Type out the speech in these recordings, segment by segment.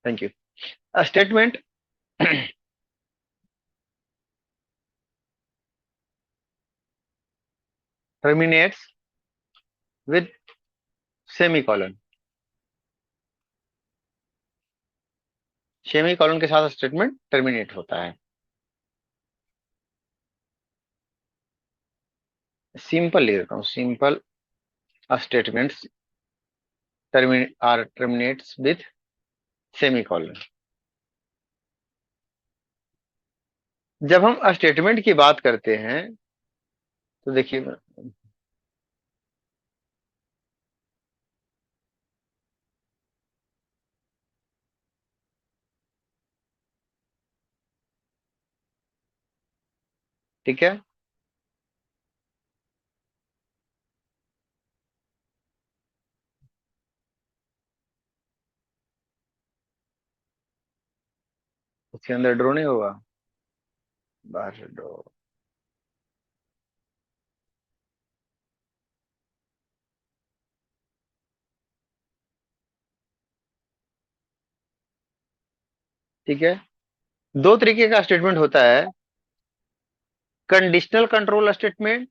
Thank you. A statement terminates with semicolon. Semicolon के साथ statement terminate होता है। सिंपल लिख देता हूं, simple statements terminates with semicolon. जब हम स्टेटमेंट की बात करते हैं तो देखिए, ठीक है, उसके अंदर ड्रॉ नहीं होगा, बाहर ड्रॉ। ठीक है, दो तरीके का स्टेटमेंट होता है, कंडीशनल कंट्रोल स्टेटमेंट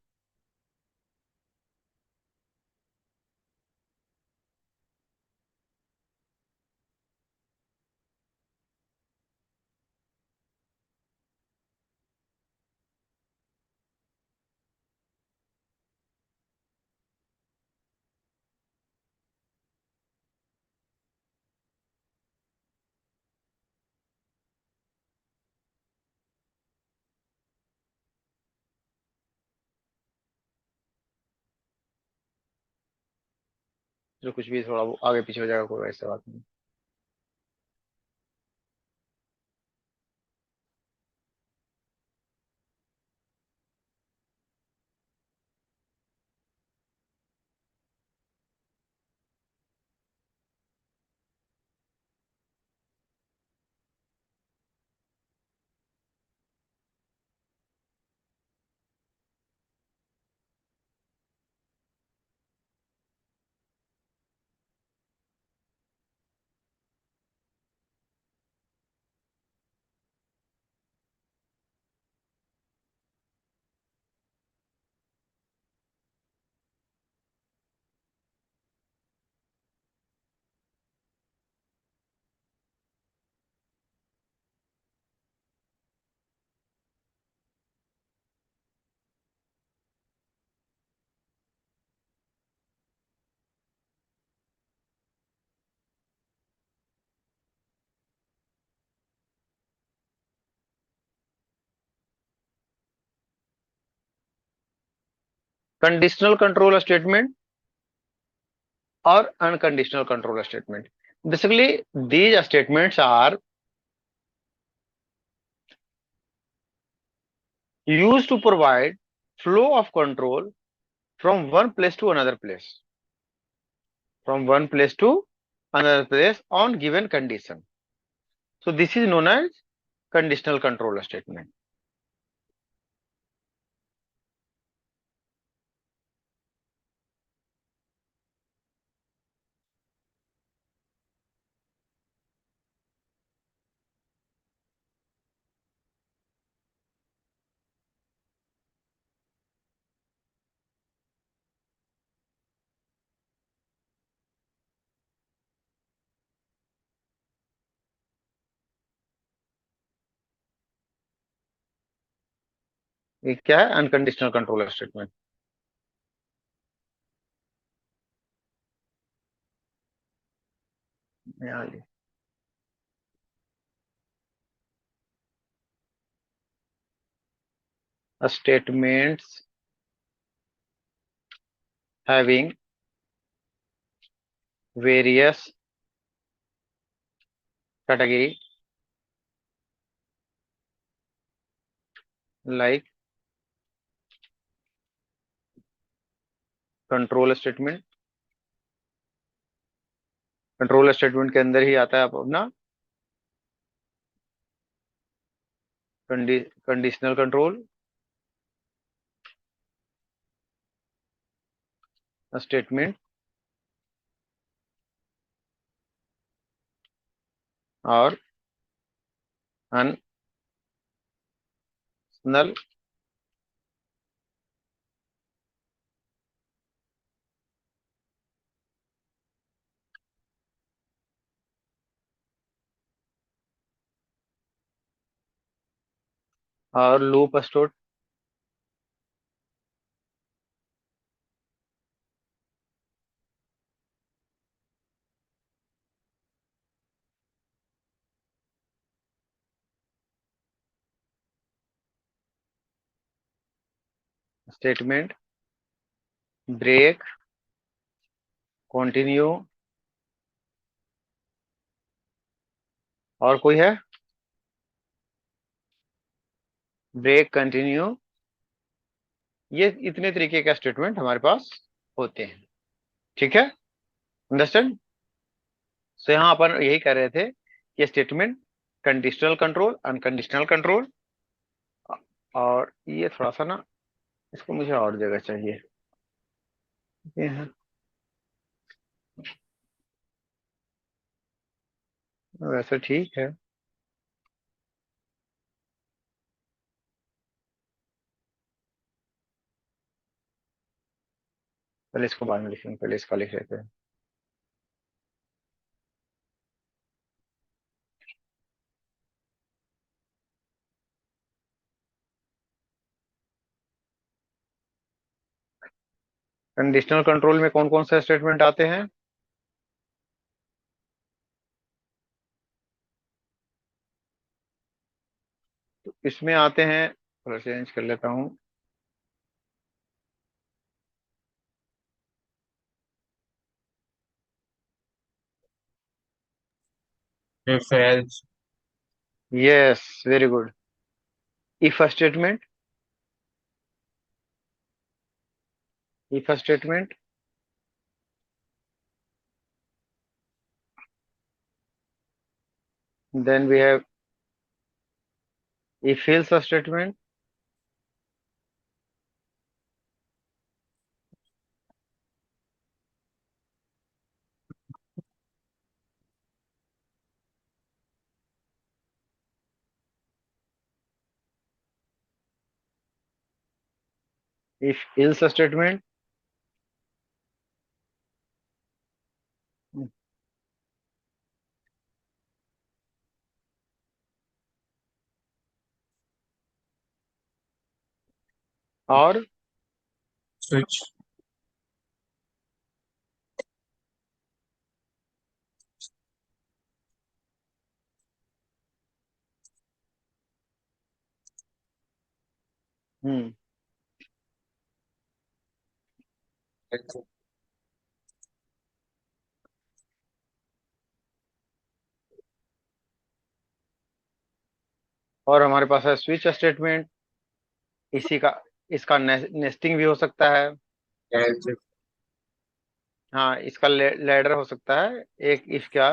जो कुछ भी थोड़ा वो आगे पीछे हो जाएगा, कोई ऐसा बात नहीं। कंडीशनल कंट्रोल स्टेटमेंट और unconditional control statement, basically these statements are used to provide flow of control from one place to another place, from one place to another place on given condition. So this is known as conditional control statement. ये क्या है? Unconditional control statement. Statements having various category like control statement. Control statement के अंदर ही आता है अपना conditional control statement और null और loop store statement break continue और कोई है ब्रेक कंटिन्यू। ये इतने तरीके का स्टेटमेंट हमारे पास होते हैं। ठीक है, अंडरस्टैंड। तो यहाँ अपन यही कर रहे थे कि statement conditional control unconditional control. और ये थोड़ा सा ना, इसको मुझे और जगह चाहिए। ये है, वैसे ठीक है। पहले इसको बाद में लिखेंगे, पहले इसका लिख लेते हैं। कंडीशनल कंट्रोल में कौन कौन से स्टेटमेंट आते हैं? तो इसमें आते हैं, थोड़ा चेंज कर लेता हूँ। if else, yes, very good. If statement, if statement, then we have if else statement, if else statement, और switch, हम्म और हमारे पास है स्विच स्टेटमेंट। इसी का इसका नेस्टिंग भी हो सकता है। else if, हाँ, इसका लैडर हो सकता है। एक इफ क्या,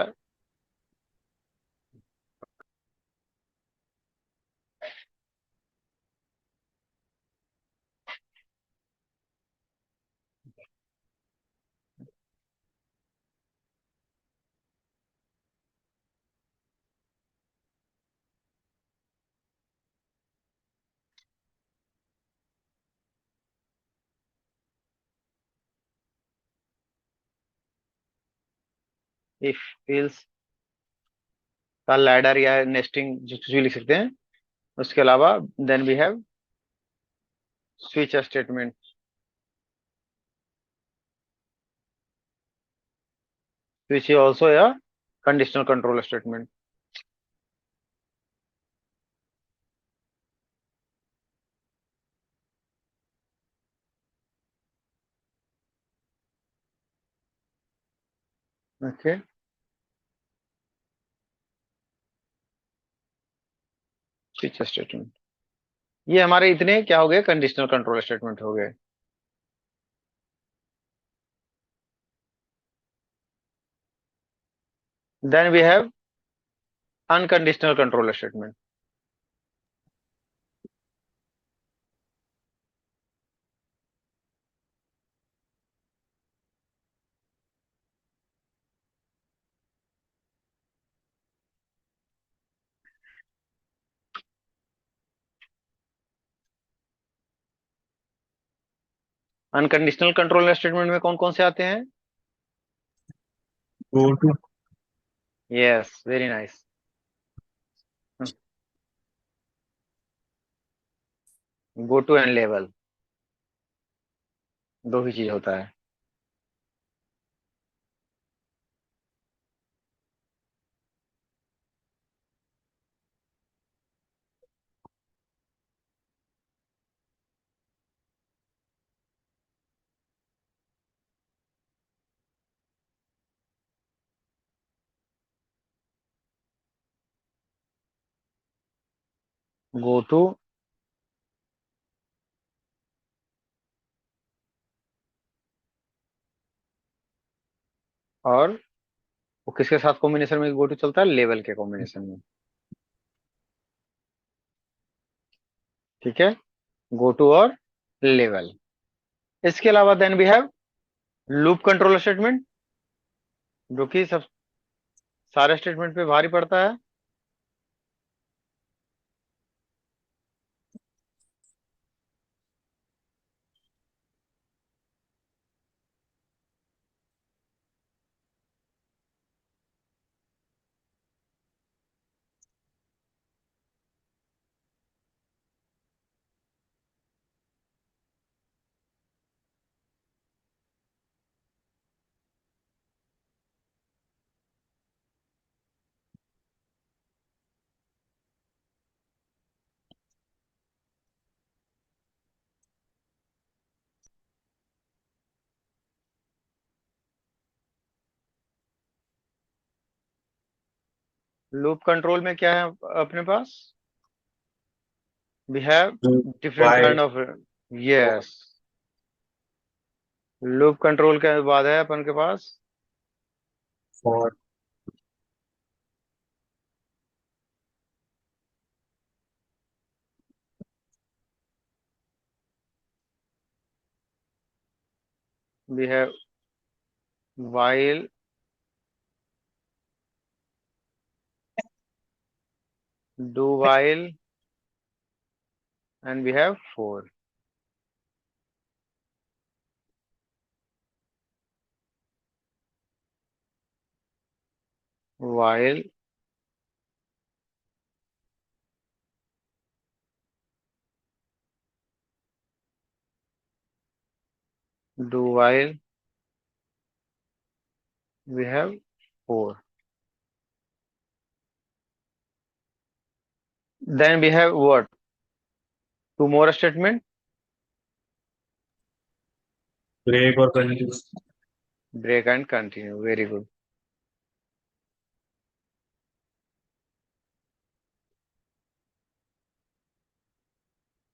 इफ एल्स का लैडर या नेस्टिंग जो कुछ भी लिख सकते हैं। उसके अलावा then we have switch statement, which is also या conditional control statement. Okay, switch statement. ये हमारे इतने क्या हो गए, कंडीशनल कंट्रोल स्टेटमेंट हो गए। Then we have unconditional control statement. Unconditional control statement में कौन कौन से आते हैं? go to, yes, very nice. Go to and लेवल, दो ही चीज होता है। गो टू और वो किसके साथ कॉम्बिनेशन में गो टू चलता है? लेवल के कॉम्बिनेशन में। ठीक है, गो टू और लेवल। इसके अलावा then we have loop control statement, जो कि सब सारे स्टेटमेंट पे भारी पड़ता है। लूप कंट्रोल में क्या है अपने पास? We have do, different while, kind of, for, yes. Loop control के बाद है अपन के पास for, we have while, do while, and we have for। while, do while, we have for। Then we have what? Two more statement, break or continue, break and continue. Very good.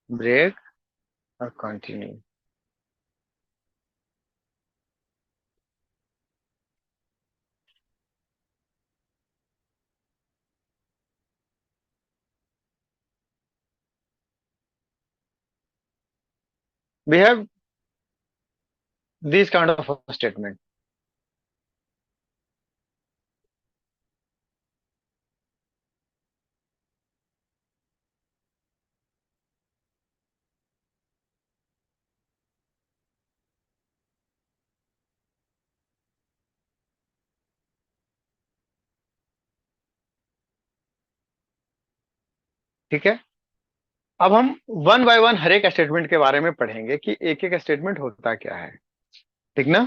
Break or continue। We have these kind of statement। ठीक है, अब हम one by one हर एक statement के बारे में पढ़ेंगे कि एक एक स्टेटमेंट होता क्या है। ठीक ना?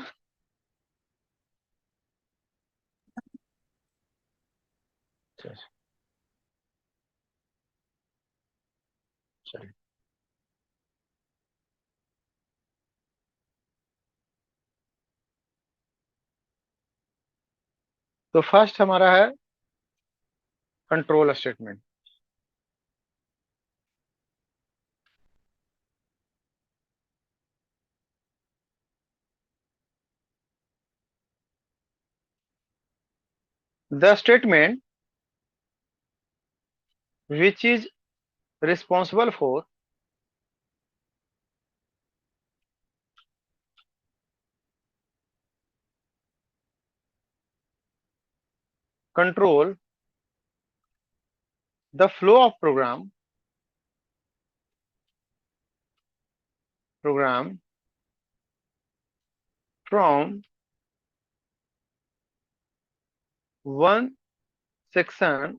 चलिए चलिए। तो फर्स्ट हमारा है control statement. The statement which is responsible for control the flow of program from one section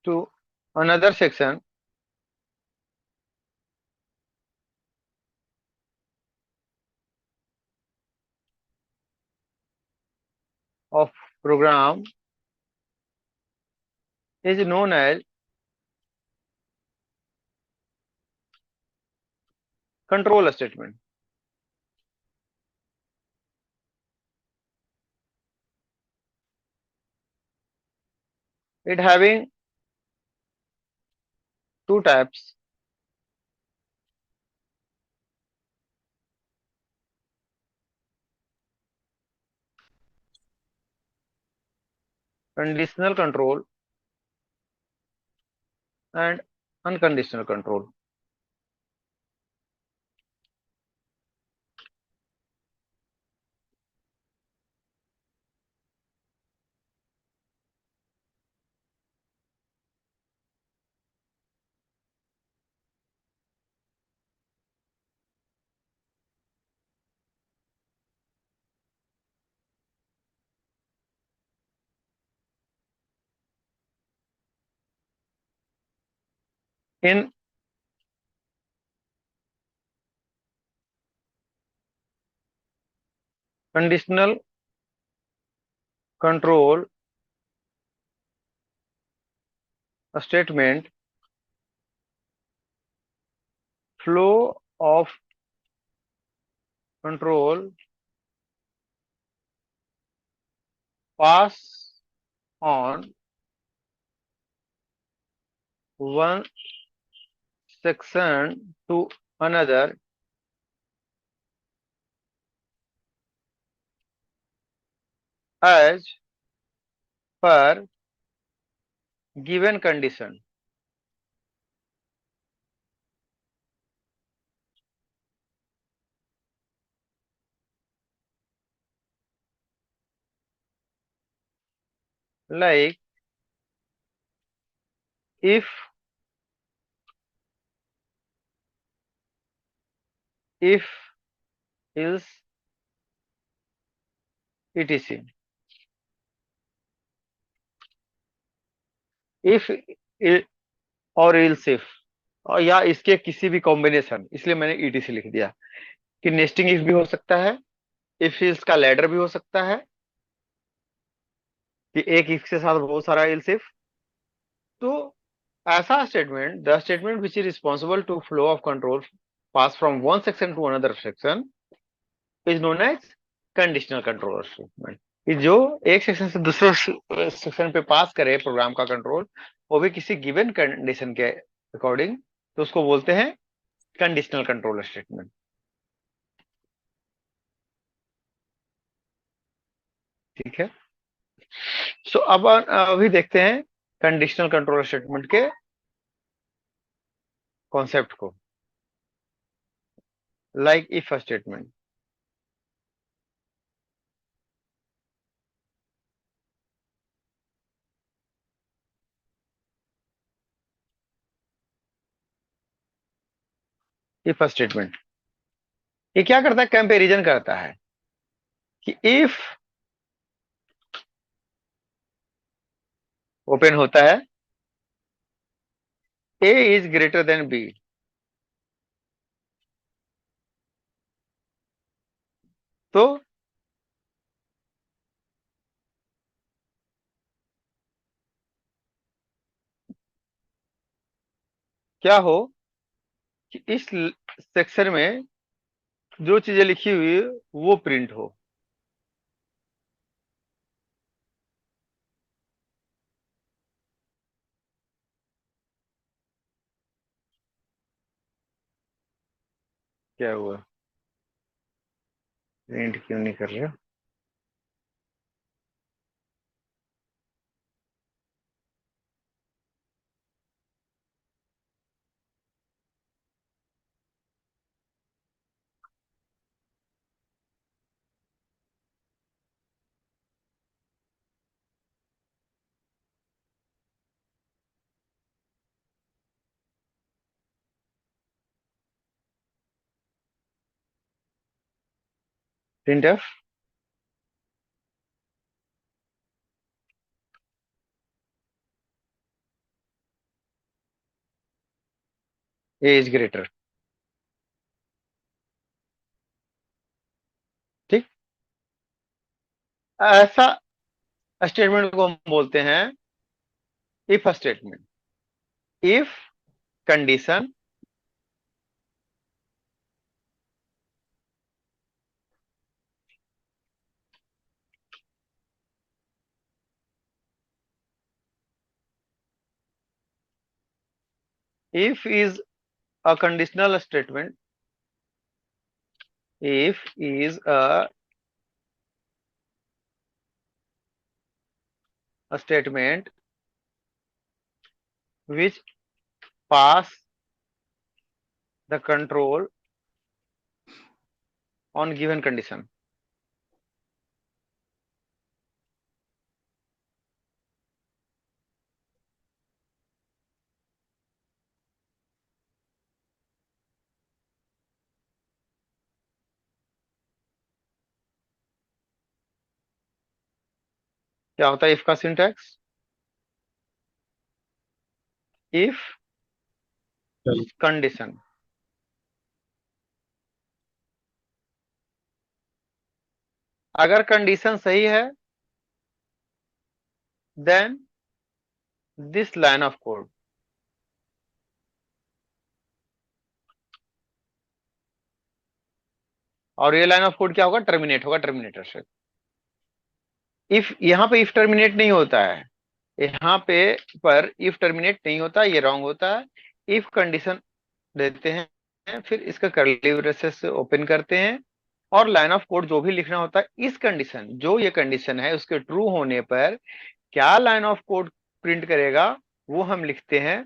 to another section of program is known as control statement. It having two types: conditional control and unconditional control. In conditional control statement, flow of control pass on one section to another as per given condition. Like if if else etc. If और else if और या इसके किसी भी combination, इसलिए मैंने etc लिख दिया कि नेस्टिंग इफ भी हो सकता है, इफ इल्स का लैडर भी हो सकता है कि एक इफ के साथ बहुत सारा इल्स इफ। तो ऐसा statement, the statement which is responsible to flow of control pass from one section to another section is known as conditional control statement. कि जो एक सेक्शन से दूसरे सेक्शन पे पास करे प्रोग्राम का कंट्रोल, वो भी किसी गिवन कंडीशन के अकॉर्डिंग, तो उसको बोलते हैं कंडीशनल कंट्रोल स्टेटमेंट। ठीक है। सो अब अभी देखते हैं कंडीशनल कंट्रोल स्टेटमेंट के कॉन्सेप्ट को। Like if statement, if statement ये क्या करता है, कंपैरिजन करता है कि इफ ओपन होता है ए इज ग्रेटर देन बी, तो क्या हो कि इस सेक्शन में जो चीजें लिखी हुई है वो प्रिंट हो। क्या हुआ, प्रिंट क्यों नहीं कर रहे हो? printf a is greater, ठीक। ऐसा स्टेटमेंट को हम बोलते हैं if statement. If condition if is a conditional statement, if is a statement which pass the control on given condition। क्या होता है इफ का सिंटैक्स? इफ कंडीशन, अगर कंडीशन सही है then this line of code, और ये लाइन ऑफ कोड क्या होगा? टर्मिनेट होगा टर्मिनेटर से। इफ यहाँ पे इफ टर्मिनेट नहीं होता है, यहाँ पे पर इफ टर्मिनेट नहीं होता, ये रॉन्ग होता है। इफ कंडीशन देते हैं, फिर इसका कर्ली ब्रेसेस ओपन करते हैं, और लाइन ऑफ कोड जो भी लिखना होता है इस कंडीशन, जो ये कंडीशन है उसके ट्रू होने पर क्या लाइन ऑफ कोड प्रिंट करेगा वो हम लिखते हैं,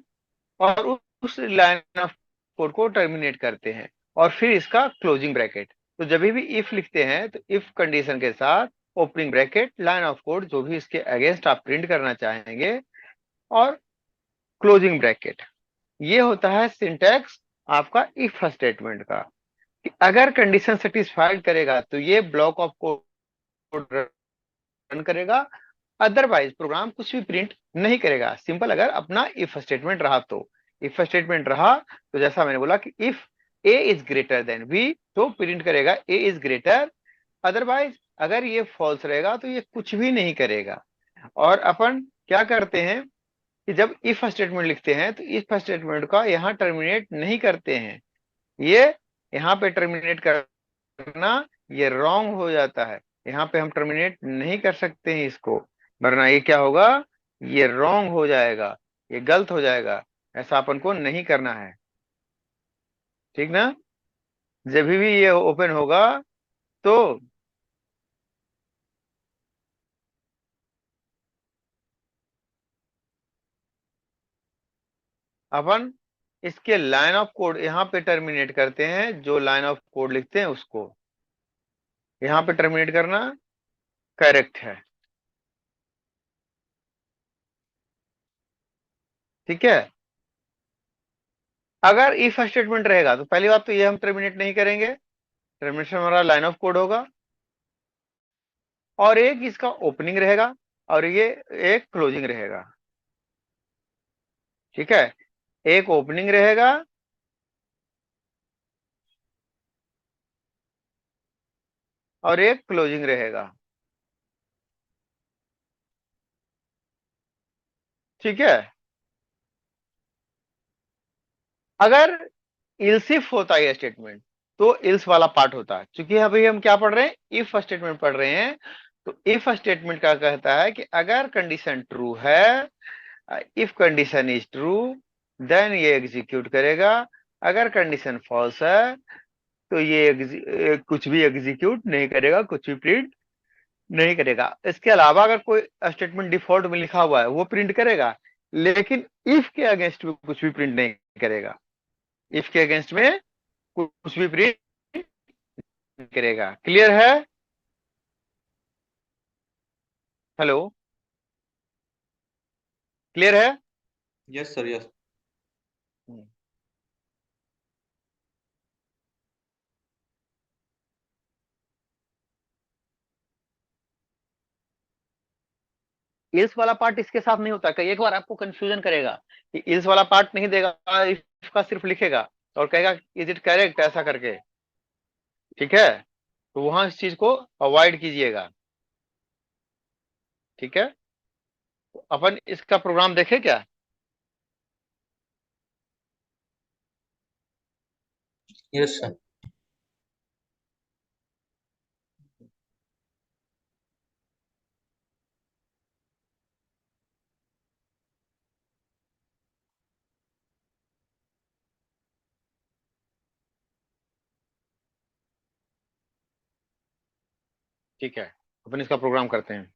और उस लाइन ऑफ कोड को टर्मिनेट करते हैं, और फिर इसका क्लोजिंग ब्रैकेट। तो जब भी इफ लिखते हैं तो इफ कंडीशन के साथ opening bracket, line of code जो भी इसके अगेंस्ट आप प्रिंट करना चाहेंगे, और क्लोजिंग ब्रैकेट। ये होता है सिंटैक्स आपका इफ स्टेटमेंट का, कि अगर कंडीशन सेटिस्फाइड करेगा तो ये ब्लॉक ऑफ कोड रन करेगा, अदरवाइज प्रोग्राम कुछ भी प्रिंट नहीं करेगा। सिंपल, अगर अपना इफ स्टेटमेंट रहा तो। इफ स्टेटमेंट रहा तो जैसा मैंने बोला कि if A is greater than B तो प्रिंट करेगा ए इज ग्रेटर, अदरवाइज अगर ये फॉल्स रहेगा तो ये कुछ भी नहीं करेगा। और अपन क्या करते हैं कि जब इफ स्टेटमेंट लिखते हैं तो इफ स्टेटमेंट का यहाँ टर्मिनेट नहीं करते हैं, ये यहाँ पे टर्मिनेट करना ये रॉन्ग हो जाता है। यहाँ पे हम टर्मिनेट नहीं कर सकते हैं इसको, वरना ये क्या होगा? ये रॉन्ग हो जाएगा, ये गलत हो जाएगा। ऐसा अपन को नहीं करना है, ठीक ना। जब भी ये ओपन होगा तो अपन इसके लाइन ऑफ कोड यहाँ पे टर्मिनेट करते हैं, जो लाइन ऑफ कोड लिखते हैं उसको यहाँ पे टर्मिनेट करना करेक्ट है, ठीक है। अगर इफ स्टेटमेंट रहेगा तो पहली बात तो ये हम टर्मिनेट नहीं करेंगे, टर्मिनेशन हमारा लाइन ऑफ कोड होगा, और एक इसका ओपनिंग रहेगा, और ये एक क्लोजिंग रहेगा, ठीक है। एक ओपनिंग रहेगा और एक क्लोजिंग रहेगा, ठीक है। अगर इल्सिफ होता है स्टेटमेंट तो इल्स वाला पार्ट होता है। क्योंकि अभी हम क्या पढ़ रहे हैं? इफ स्टेटमेंट पढ़ रहे हैं। तो इफ स्टेटमेंट का कहता है कि अगर कंडीशन ट्रू है, if condition is true then ये एग्जीक्यूट करेगा, अगर कंडीशन फॉल्स है तो ये कुछ भी एग्जीक्यूट नहीं करेगा, कुछ भी प्रिंट नहीं करेगा। इसके अलावा अगर कोई स्टेटमेंट डिफॉल्ट में लिखा हुआ है वो प्रिंट करेगा, लेकिन इफ के अगेंस्ट में कुछ भी प्रिंट नहीं करेगा। इफ के अगेंस्ट में कुछ भी प्रिंट करेगा। क्लियर है? हेलो, क्लियर है? Yes sir, yes. Hmm. Else वाला पार्ट इसके साथ नहीं होता। कई एक बार आपको कंफ्यूजन करेगा कि इल्स वाला पार्ट नहीं देगा, इफ का सिर्फ लिखेगा और कहेगा इज इट करेक्ट ऐसा करके। ठीक है, तो वहां इस चीज को अवॉइड कीजिएगा। ठीक है, तो अपन इसका प्रोग्राम देखें क्या? Yes sir. ठीक है, अपन इसका प्रोग्राम करते हैं,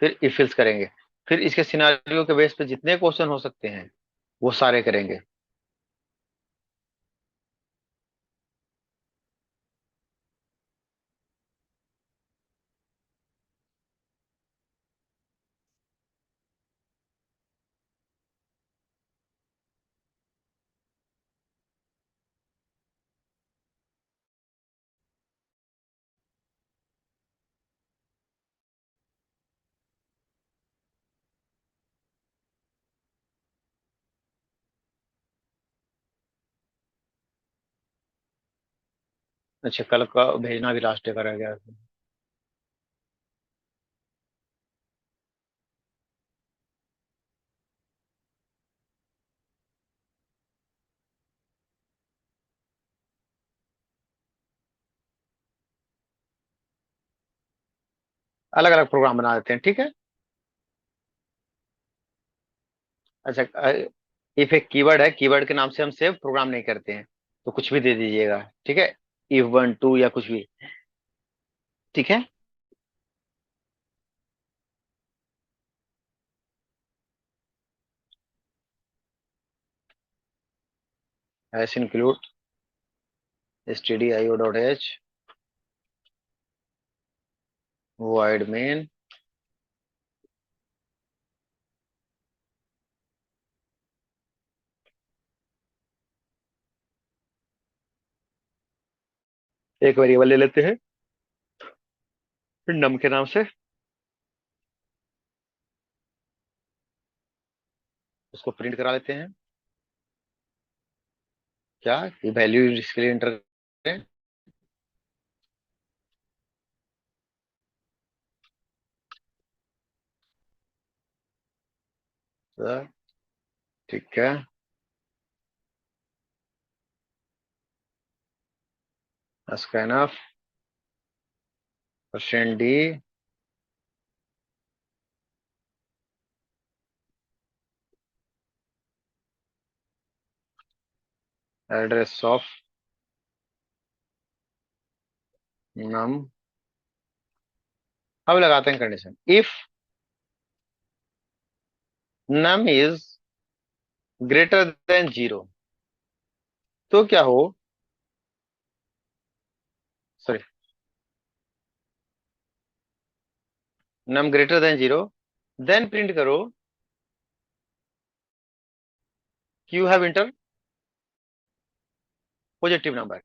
फिर इफ एल्स करेंगे, फिर इसके सिनारियो के बेस पे जितने क्वेश्चन हो सकते हैं वो सारे करेंगे। अच्छा, कल का भेजना भी लास्ट डे का रह गया। अलग अलग प्रोग्राम बना देते हैं, ठीक है। अच्छा, इफ एक कीवर्ड है, कीवर्ड के नाम से हम सेव प्रोग्राम नहीं करते हैं, तो कुछ भी दे दीजिएगा। ठीक है, इफ वन टू या कुछ भी। ठीक है, hash include stdio.h void main एक वेरिएबल ले लेते हैं, फिर नम के नाम से उसको प्रिंट करा लेते हैं। क्या वैल्यू इसके लिए इंटर करें? तो ठीक है, scanf %d address of num. अब लगाते हैं condition, if num is greater than 0, तो क्या हो, sorry, num greater than 0, then print करो you have enter positive number.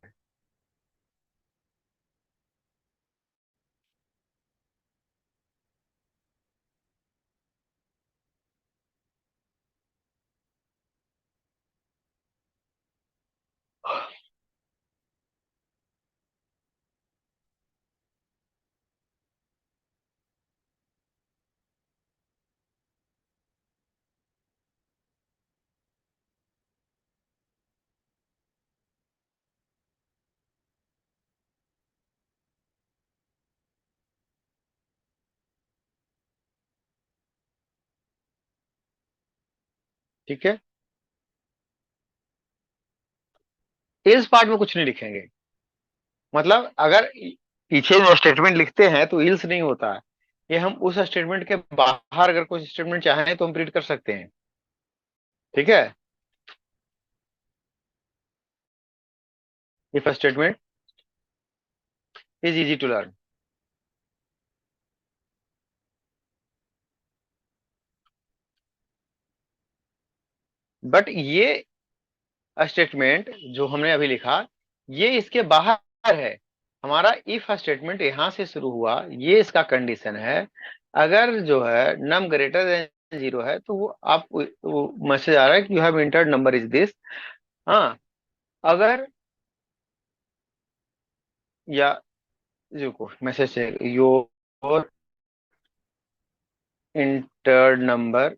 ठीक है, इस पार्ट में कुछ नहीं लिखेंगे। मतलब अगर पीछे जो स्टेटमेंट लिखते हैं तो इल्स नहीं होता है, ये हम उस स्टेटमेंट के बाहर अगर कोई स्टेटमेंट चाहें तो हम प्रिंट कर सकते हैं। ठीक है, if statement is easy to learn. But ये स्टेटमेंट जो हमने अभी लिखा, ये इसके बाहर है। हमारा इफ स्टेटमेंट यहां से शुरू हुआ, ये इसका कंडीशन है, अगर जो है नम ग्रेटर देन जीरो है तो वो मैसेज आ रहा है कि you have entered number is this. हाँ, अगर या जो मैसेज है योर इंटर्ड नंबर,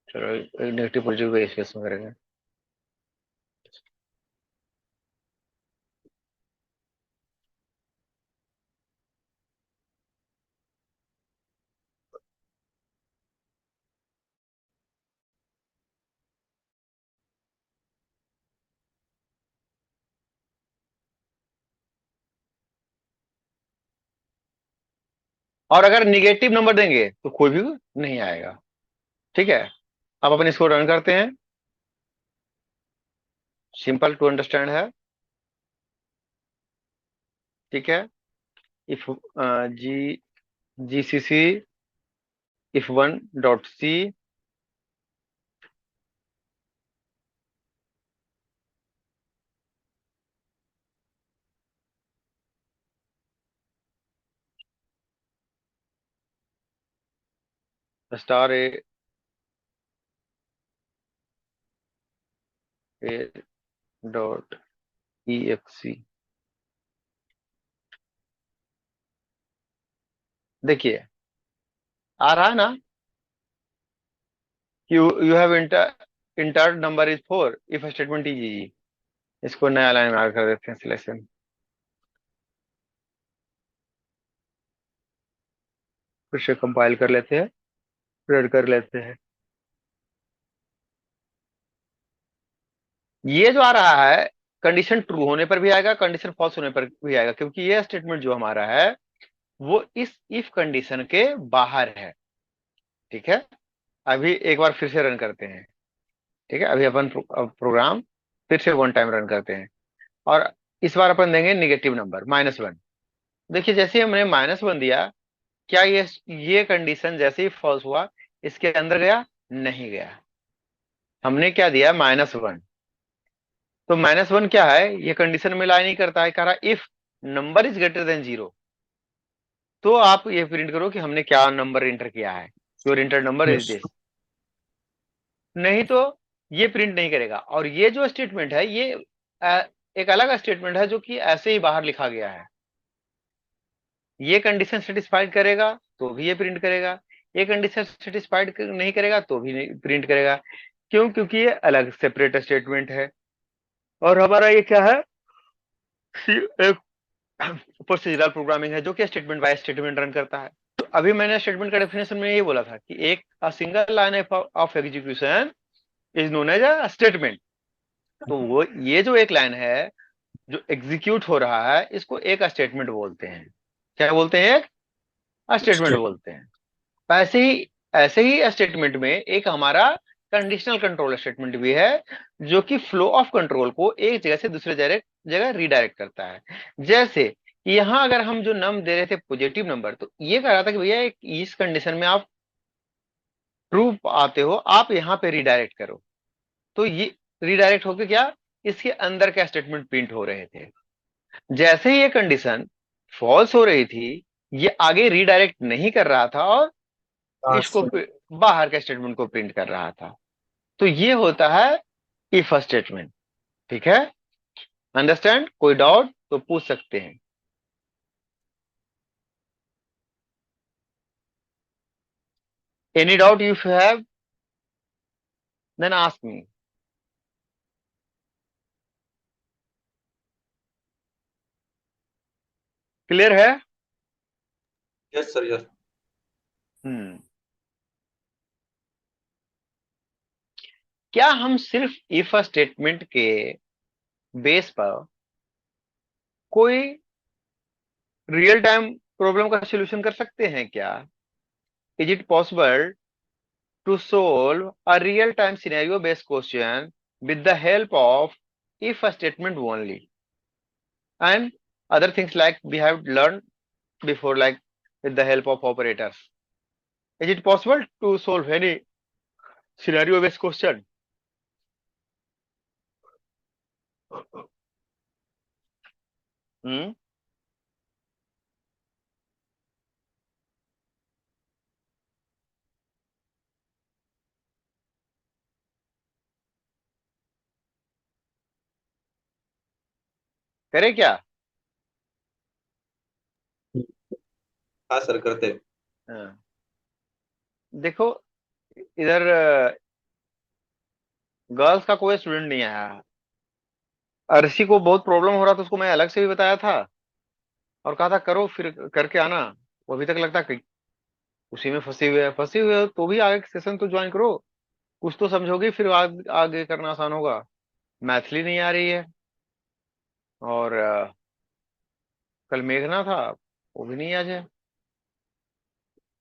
चलो नेगेटिव पॉजिटिव का इस केस में करेंगे। और अगर निगेटिव नंबर देंगे तो कोई भी नहीं आएगा। ठीक है, अब अपन इसको रन करते हैं। सिंपल टू अंडरस्टैंड है। ठीक है, if G GCC if one dot C star A dot E X C. देखिए आ रहा है ना, you have entered number is 4 if statement is G. इसको नया लाइन में कर देते हैं सिलेक्शन। फिर से कंपाइल कर लेते हैं, रन कर लेते हैं। ये जो आ रहा है कंडीशन ट्रू होने पर भी आएगा, कंडीशन फॉल्स होने पर भी आएगा, क्योंकि ये स्टेटमेंट जो हमारा है वो इस इफ कंडीशन के बाहर है। ठीक है, अभी एक बार फिर से रन करते हैं। ठीक है, अभी अपन प्रोग्राम फिर से वन टाइम रन करते हैं, और इस बार अपन देंगे निगेटिव नंबर -1। देखिए जैसे हमने -1 दिया, क्या ये कंडीशन जैसे ही फॉल्स हुआ इसके अंदर गया? नहीं गया। हमने क्या दिया? -1। तो -1 क्या है? ये कंडीशन में लाई नहीं करता है, कह रहा if number is greater than zero. तो आप ये प्रिंट करो कि हमने क्या नंबर एंटर किया है, your enter number is yes. This. नहीं तो ये प्रिंट नहीं करेगा। और ये जो स्टेटमेंट है ये एक अलग स्टेटमेंट है जो कि ऐसे ही बाहर लिखा गया है। ये कंडीशन सेटिस्फाइड करेगा तो भी ये प्रिंट करेगा, ये कंडीशन सेटिस्फाइड नहीं करेगा तो भी नहीं प्रिंट करेगा। क्यों? क्योंकि ये अलग सेपरेट स्टेटमेंट है, और हमारा ये क्या है? एक प्रोसीजरल प्रोग्रामिंग है जो कि स्टेटमेंट बाय स्टेटमेंट रन करता है। तो अभी मैंने स्टेटमेंट का डेफिनेशन में ये बोला था कि एक single line of execution is known as a statement. तो वो ये जो एक लाइन है जो एग्जीक्यूट हो रहा है इसको एक स्टेटमेंट बोलते हैं। क्या बोलते हैं? एक स्टेटमेंट स्टेट। बोलते हैं। ऐसे ही स्टेटमेंट में एक हमारा कंडीशनल कंट्रोल स्टेटमेंट भी है जो कि फ्लो ऑफ कंट्रोल को एक जगह से दूसरे जगह रीडायरेक्ट करता है। जैसे कि यहाँ अगर हम जो नम दे रहे थे पॉजिटिव नंबर, तो ये कह रहा था कि भैया इस कंडीशन में आप ट्रू आते हो, आप यहाँ पे रीडायरेक्ट करो। तो ये रीडायरेक्ट होकर क्या इसके अंदर का स्टेटमेंट प्रिंट हो रहे थे। जैसे ही ये कंडीशन फॉल्स हो रही थी, ये आगे रीडायरेक्ट नहीं कर रहा था और इसको बाहर के स्टेटमेंट को प्रिंट कर रहा था। तो ये होता है इफ स्टेटमेंट। ठीक है, अंडरस्टैंड? कोई डाउट तो पूछ सकते हैं। Any doubt if you have then ask me. Clear है? Yes sir, yes. हम्म। क्या हम सिर्फ इफ स्टेटमेंट के बेस पर कोई रियल टाइम प्रॉब्लम का सॉल्यूशन कर सकते हैं क्या? Is it possible to solve a real-time scenario-based question with the help of if statement only, and other things like we have learned before, like with the help of operators? Is it possible to solve any scenario-based question? Hmm? करे क्या? हाँ sir, करते हैं। हाँ, देखो इधर girls का कोई स्टूडेंट नहीं आया। अर्शी को बहुत प्रॉब्लम हो रहा था, उसको मैं अलग से भी बताया था और कहा था करो फिर करके आना। वो अभी तक लगता है कि उसी में फंसी हुई है, तो भी आगे सेशन तो ज्वाइन करो। कुछ तो समझोगी, फिर आगे करना आसान होगा। मैथिली नहीं आ रही है, और कल मेघना था, वो भी नहीं आज है,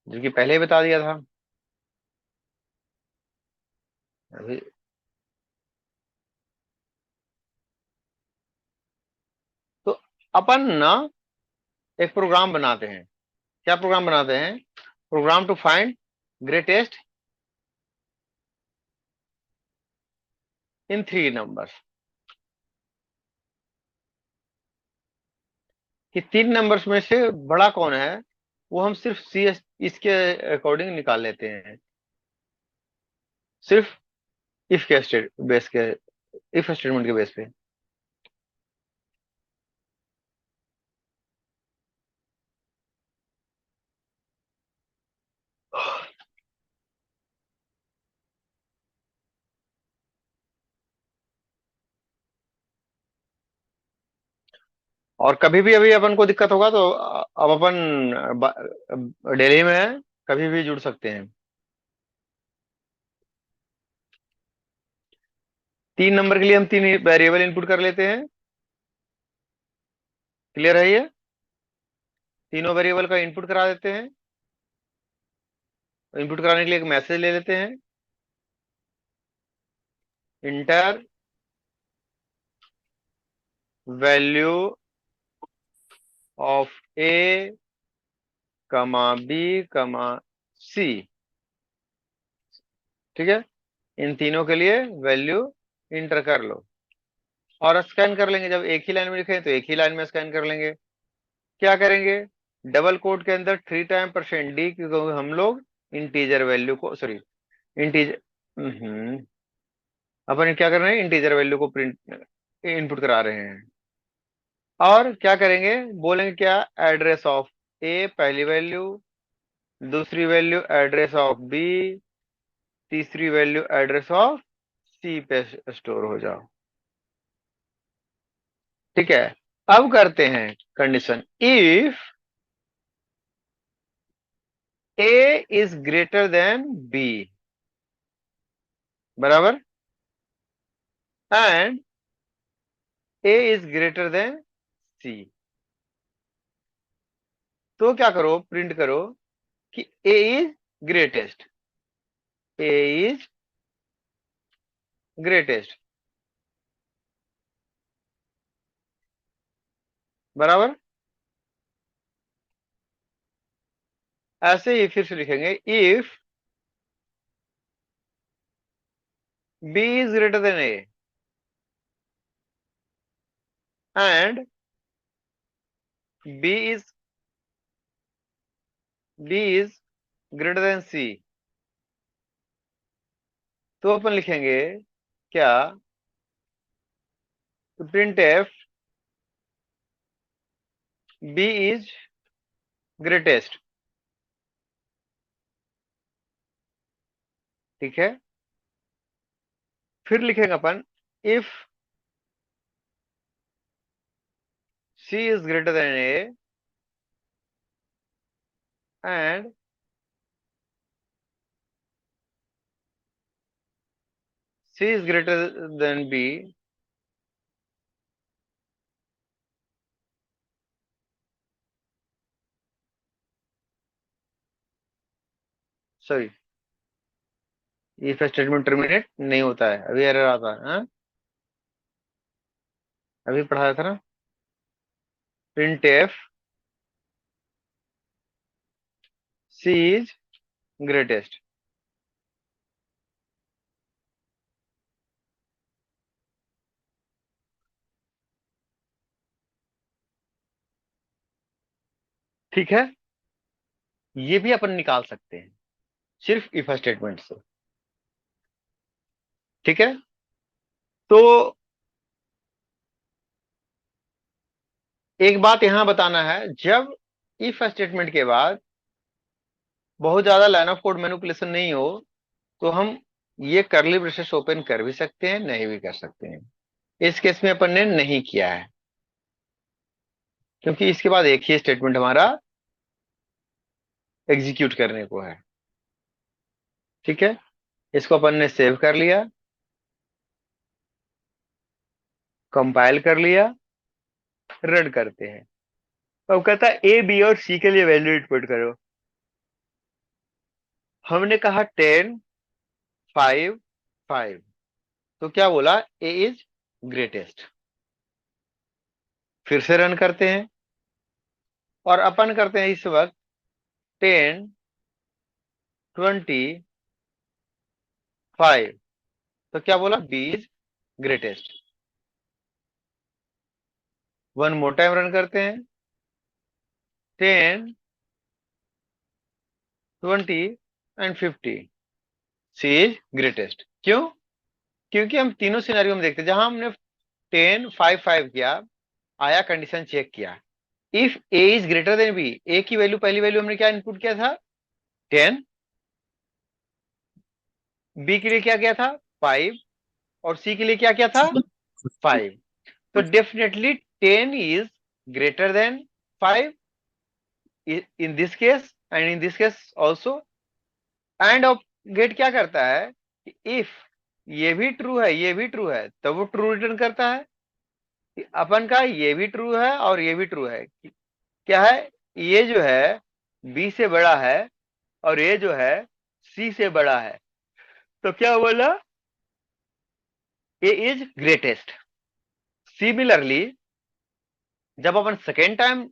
जो कि पहले ही बता दिया था। अभी तो अपन ना एक प्रोग्राम बनाते हैं। क्या प्रोग्राम बनाते हैं? Program to find greatest in 3 numbers. कि 3 नंबर्स में से बड़ा कौन है, वो हम सिर्फ सी एस इसके अकॉर्डिंग निकाल लेते हैं। सिर्फ इफ के स्टेट बेस के, इफ स्टेटमेंट के बेस पे। और कभी भी अभी अपन को दिक्कत होगा तो अब अपन दिल्ली में कभी भी जुड़ सकते हैं। 3 नंबर के लिए हम 3 वेरिएबल इनपुट कर लेते हैं। क्लियर है ये? तीनों वेरिएबल का इनपुट करा देते हैं। इनपुट कराने के लिए एक मैसेज ले लेते हैं, इंटर वैल्यू ऑफ ए कमा बी कमा सी। ठीक है, इन तीनों के लिए वैल्यू इंटर कर लो और स्कैन कर लेंगे। जब एक ही लाइन में लिखे तो एक ही लाइन में स्कैन कर लेंगे। क्या करेंगे? डबल कोट के अंदर 3 टाइम %d, क्योंकि हम लोग इंटीजर वैल्यू को, सॉरी, इंटीजर, अपन क्या कर रहे हैं, इंटीजर वैल्यू को प्रिंट इनपुट करा रहे हैं। और क्या करेंगे, बोलेंगे क्या, एड्रेस ऑफ ए पहली वैल्यू, दूसरी वैल्यू एड्रेस ऑफ बी, तीसरी वैल्यू एड्रेस ऑफ सी पे स्टोर हो जाओ। ठीक है, अब करते हैं condition, if A is greater than B, बराबर, and A is greater than C. तो क्या करो, प्रिंट करो कि A is greatest, A is greatest, बराबर। ऐसे ही फिर से लिखेंगे, if B is greater than A and B is B is greater than C, तो अपन लिखेंगे क्या, print F B is greatest. ठीक है, फिर लिखेंगे अपन, if C is greater than A and C is greater than B, sorry, if statement terminate नहीं होता है, अभी एरर आता है, हाँ? अभी पढ़ाया था ना, printf C is greatest. ठीक है, ये भी अपन निकाल सकते हैं सिर्फ इफ स्टेटमेंट से। ठीक है, तो एक बात यहां बताना है, जब इफ स्टेटमेंट के बाद बहुत ज्यादा लाइन ऑफ कोड मैनिपुलेशन नहीं हो तो हम ये करली ब्रेसेस ओपन कर भी सकते हैं, नहीं भी कर सकते हैं। इस केस में अपन ने नहीं किया है, क्योंकि इसके बाद एक ही स्टेटमेंट हमारा एग्जीक्यूट करने को है। ठीक है, इसको अपन ने सेव कर लिया, कंपाइल कर लिया, रन करते हैं। अब कहता है ए बी और सी के लिए वैल्यू इनपुट करो। हमने कहा 10, 5, 5, तो क्या बोला, ए इज ग्रेटेस्ट। फिर से रन करते हैं और अपन करते हैं इस वक्त 10, 20, 5, तो क्या बोला, B is greatest. One more time run करते हैं, 10, 20 एंड 50, सी इज ग्रेटेस्ट। क्यों? क्योंकि हम तीनों सिनेरियो में देखते हैं, जहां हमने 10, 5, 5 किया, आया कंडीशन चेक किया, if A is greater than B, A की वैल्यू, पहली वैल्यू हमने क्या इनपुट किया था, 10, बी के लिए क्या किया था, 5, और सी के लिए क्या किया था, 5। तो definitely 10 is greater than 5 in this case and in this case also. And of get क्या करता है कि इफ ये भी ट्रू है, ये भी ट्रू है, तब वो ट्रू रिटर्न करता है। कि अपन का ये भी ट्रू है और ये भी ट्रू है, क्या है, ये जो है बी से बड़ा है और ये जो है सी से बड़ा है, तो क्या बोला, ए इज ग्रेटेस्ट। सिमिलरली जब अपन सेकेंड टाइम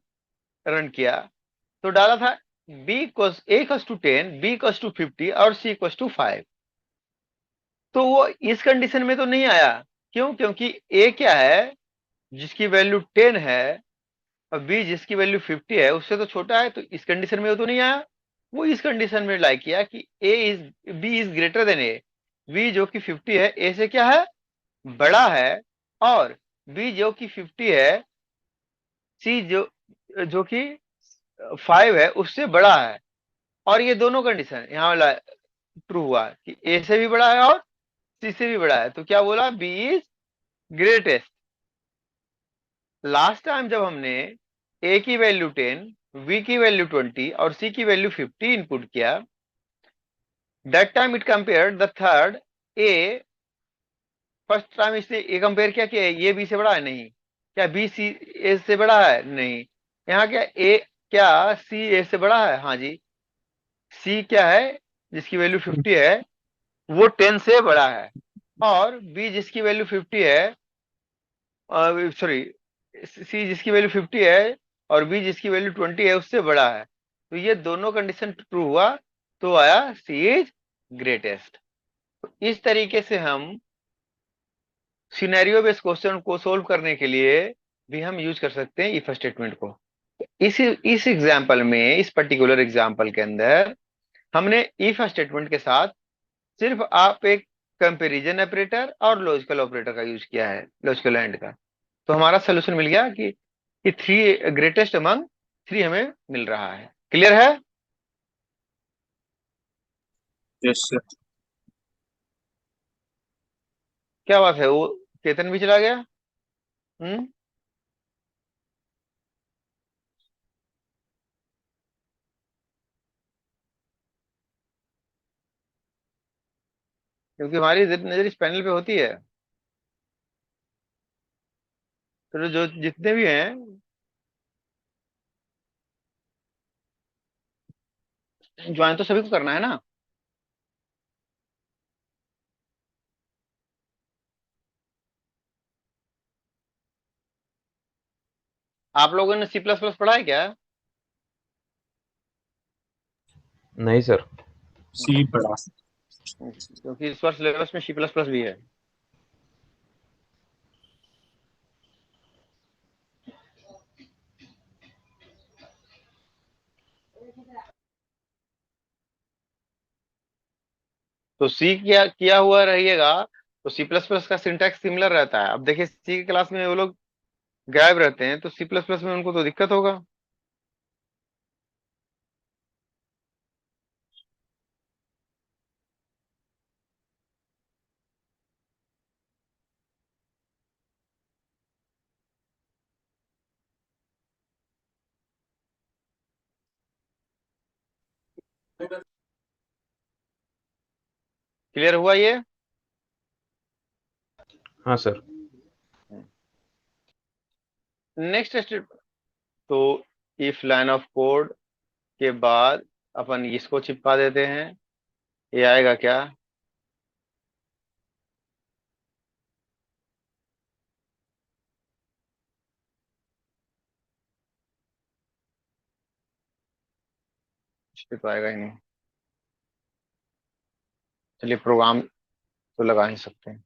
रन किया तो डाला था B equals A equals to 10, B equals to 50 और सी इक्वस टू 5, तो वो इस कंडीशन में तो नहीं आया। क्यों? क्योंकि ए क्या है, जिसकी वैल्यू 10 है, और बी जिसकी वैल्यू 50 है, उससे तो छोटा है, तो इस कंडीशन में वो तो नहीं आया। वो इस कंडीशन में लाइक किया कि A is B is greater than A, B जो कि 50 है ए से क्या है, बड़ा है, और बी जो कि 50 है सी जो जो कि 5 है उससे बड़ा है। और ये दोनों कंडीशन यहाँ वाला ट्रू हुआ कि ए से भी बड़ा है और सी से भी बड़ा है, तो क्या बोला, B is greatest. Last time जब हमने ए की वैल्यू 10, बी की वैल्यू 20 और सी की वैल्यू 50 इनपुट किया, that time it compare the third A. First time इसने ए कंपेयर किया कि ये बी से बड़ा है, नहीं। क्या बी सी ए से बड़ा है, नहीं। यहाँ क्या ए, क्या सी ए से बड़ा है, हाँ जी। सी क्या है, जिसकी वैल्यू 50 है, वो 10 से बड़ा है, और बी जिसकी वैल्यू 50 है, सॉरी, सी जिसकी वैल्यू 50 है और बी जिसकी वैल्यू 20 है उससे बड़ा है, तो ये दोनों कंडीशन ट्रू हुआ, तो आया सी इज ग्रेटेस्ट। तो इस तरीके से हम सिनेरियो बेस्ड क्वेश्चन को सोल्व करने के लिए भी हम यूज कर सकते हैं इफ स्टेटमेंट को। इस एग्जाम्पल में, इस पर्टिकुलर एग्जाम्पल के अंदर हमने इफ स्टेटमेंट के साथ सिर्फ आप एक कंपैरिजन ऑपरेटर और लॉजिकल ऑपरेटर का यूज किया है, लॉजिकल एंड का, तो हमारा सोल्यूशन मिल गया कि थ्री ग्रेटेस्ट अमंग थ्री हमें मिल रहा है। क्लियर है? Yes sir. क्या बात है, वो केतन भी चला गया। हम्म, क्योंकि हमारी नजर इस पैनल पे होती है, तो जो जितने भी हैं, ज्वाइन तो सभी को करना है ना। आप लोगों ने सी प्लस प्लस पढ़ा है क्या? नहीं सर। सी बड़ा। क्योंकि इस बार सिलेबस में सी प्लस प्लस भी है। तो सी किया किया हुआ रहिएगा, तो सी प्लस प्लस का सिंटैक्स सिमिलर रहता है। अब देखिए सी की क्लास में वो लोग गायब रहते हैं तो सी प्लस प्लस में उनको तो दिक्कत होगा। क्लियर हुआ ये? हाँ सर। नेक्स्ट स्टेप, तो इफ लाइन ऑफ कोड के बाद अपन इसको चिपका देते हैं, ये आएगा क्या? इस पे तो आएगा ही नहीं। चलिए प्रोग्राम तो लगा ही सकते हैं।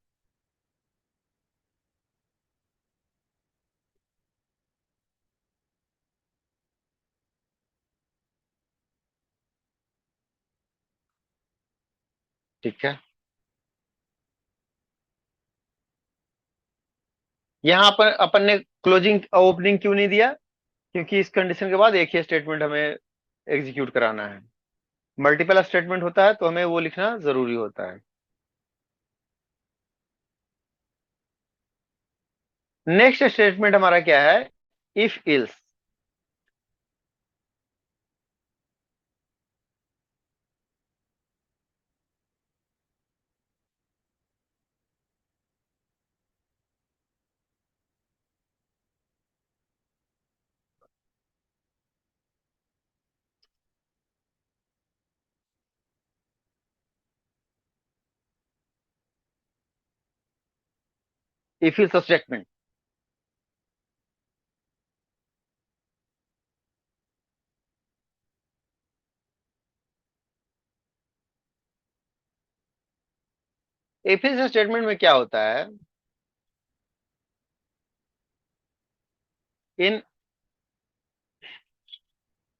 ठीक है, यहाँ पर अपन ने क्लोजिंग ओपनिंग क्यों नहीं दिया? क्योंकि इस कंडीशन के बाद एक ही स्टेटमेंट हमें एग्जीक्यूट कराना है। मल्टीपल स्टेटमेंट होता है तो हमें वो लिखना जरूरी होता है। नेक्स्ट स्टेटमेंट हमारा क्या है? If ills. If ills statement. If ills statement में क्या होता है? In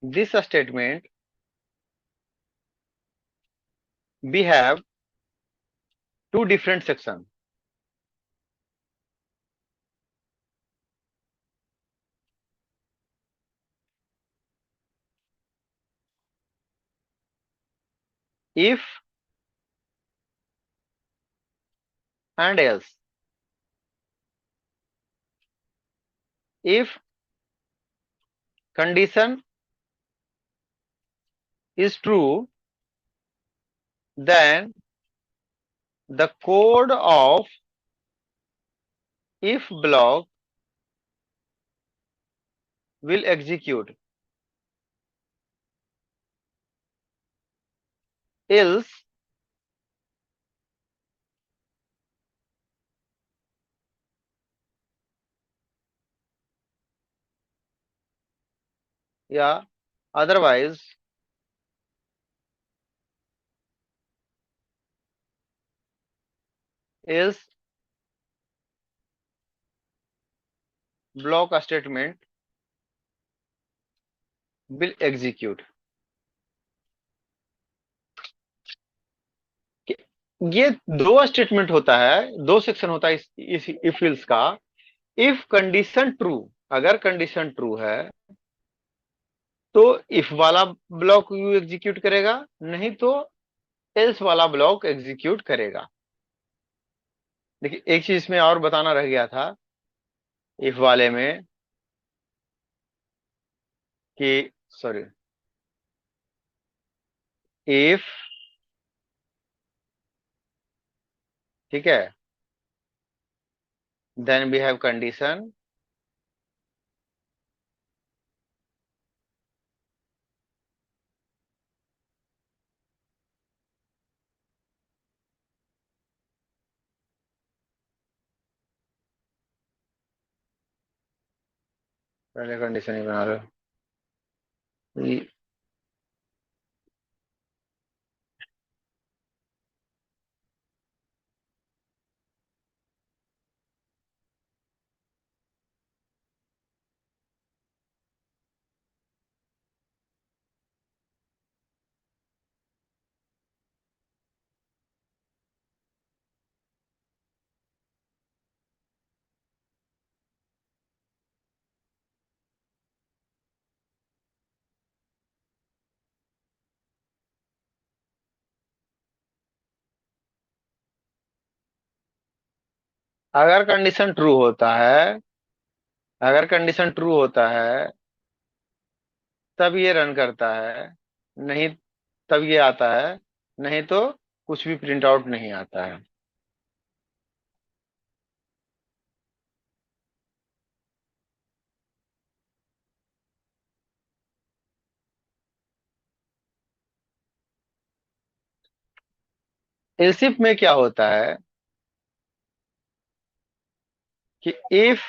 this statement we have two different sections. If and else. If condition is true, then the code of if block will execute. Else या otherwise else block statement will execute. ये दो statement होता है, दो section होता है इस if ills का। इफ कंडीशन ट्रू, अगर कंडीशन ट्रू है तो इफ वाला ब्लॉक यू एग्जीक्यूट करेगा, नहीं तो एल्स वाला ब्लॉक एग्जीक्यूट करेगा। देखिए एक चीज इसमें और बताना रह गया था इफ वाले में कि सॉरी, इफ, ठीक है, देन वी हैव कंडीशन, पहले कंडीशन ही बना लो। अगर कंडीशन ट्रू होता है, अगर कंडीशन ट्रू होता है तब ये रन करता है, नहीं तब ये आता है, नहीं तो कुछ भी प्रिंट आउट नहीं आता है। एलसिफ में क्या होता है कि इफ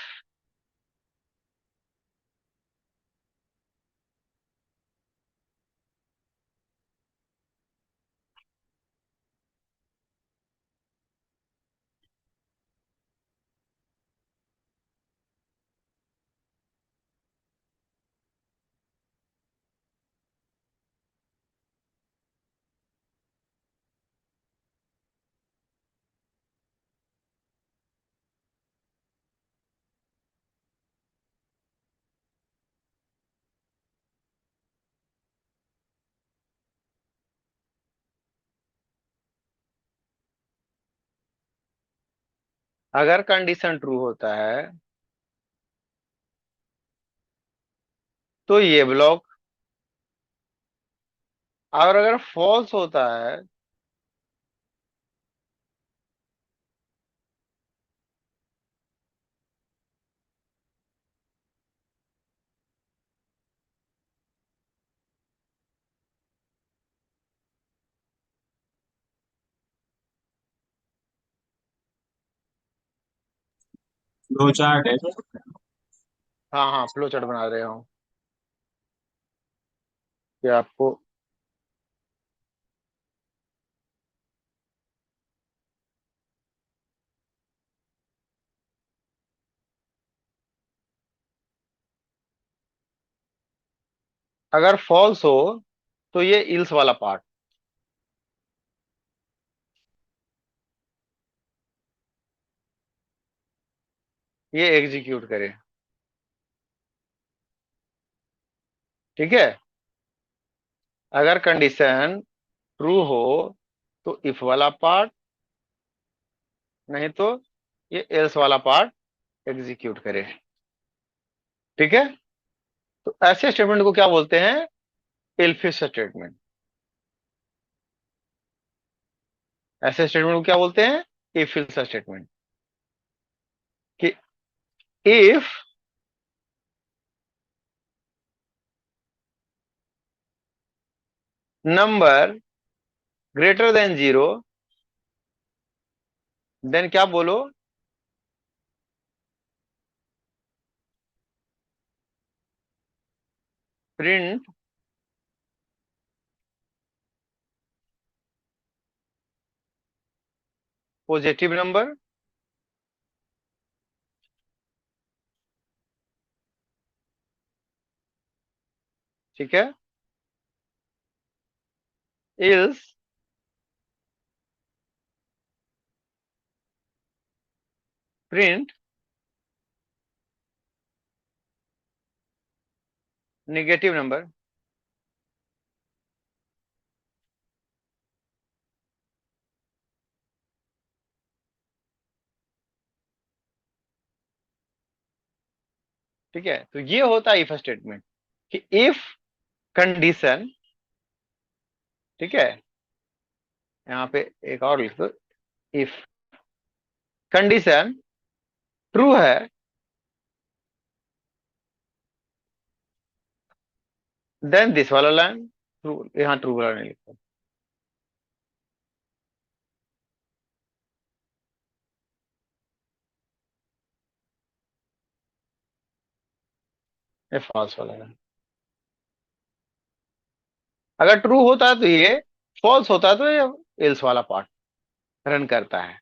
अगर कंडीशन ट्रू होता है तो ये ब्लॉक, और अगर फॉल्स होता है फ्लो चार्ट है सर। हाँ हाँ, फ्लो चार्ट बना रहे हो कि आपको अगर फॉल्स हो तो ये इल्स वाला पार्ट, ये एग्जीक्यूट करे। ठीक है, अगर कंडीशन ट्रू हो तो इफ वाला पार्ट, नहीं तो ये एल्स वाला पार्ट एग्जीक्यूट करे। ठीक है, तो ऐसे स्टेटमेंट को क्या बोलते हैं? इल्फिश स्टेटमेंट। ऐसे स्टेटमेंट को क्या बोलते हैं? If else statement. कि if number greater than 0, then क्या बोलो? प्रिंट पॉजिटिव नंबर, ठीक है, इल्स प्रिंट नेगेटिव नंबर। ठीक है, तो ये होता है इफ स्टेटमेंट कि इफ कंडीशन, ठीक है, यहाँ पे एक और लिख दो, इफ कंडीशन ट्रू है देन दिस वाला लाइन ट्रू, यहाँ ट्रू वाला नहीं लिखा, ये फॉल्स वाला है। अगर ट्रू होता है तो ये, फॉल्स होता है तो ये एल्स वाला पार्ट रन करता है।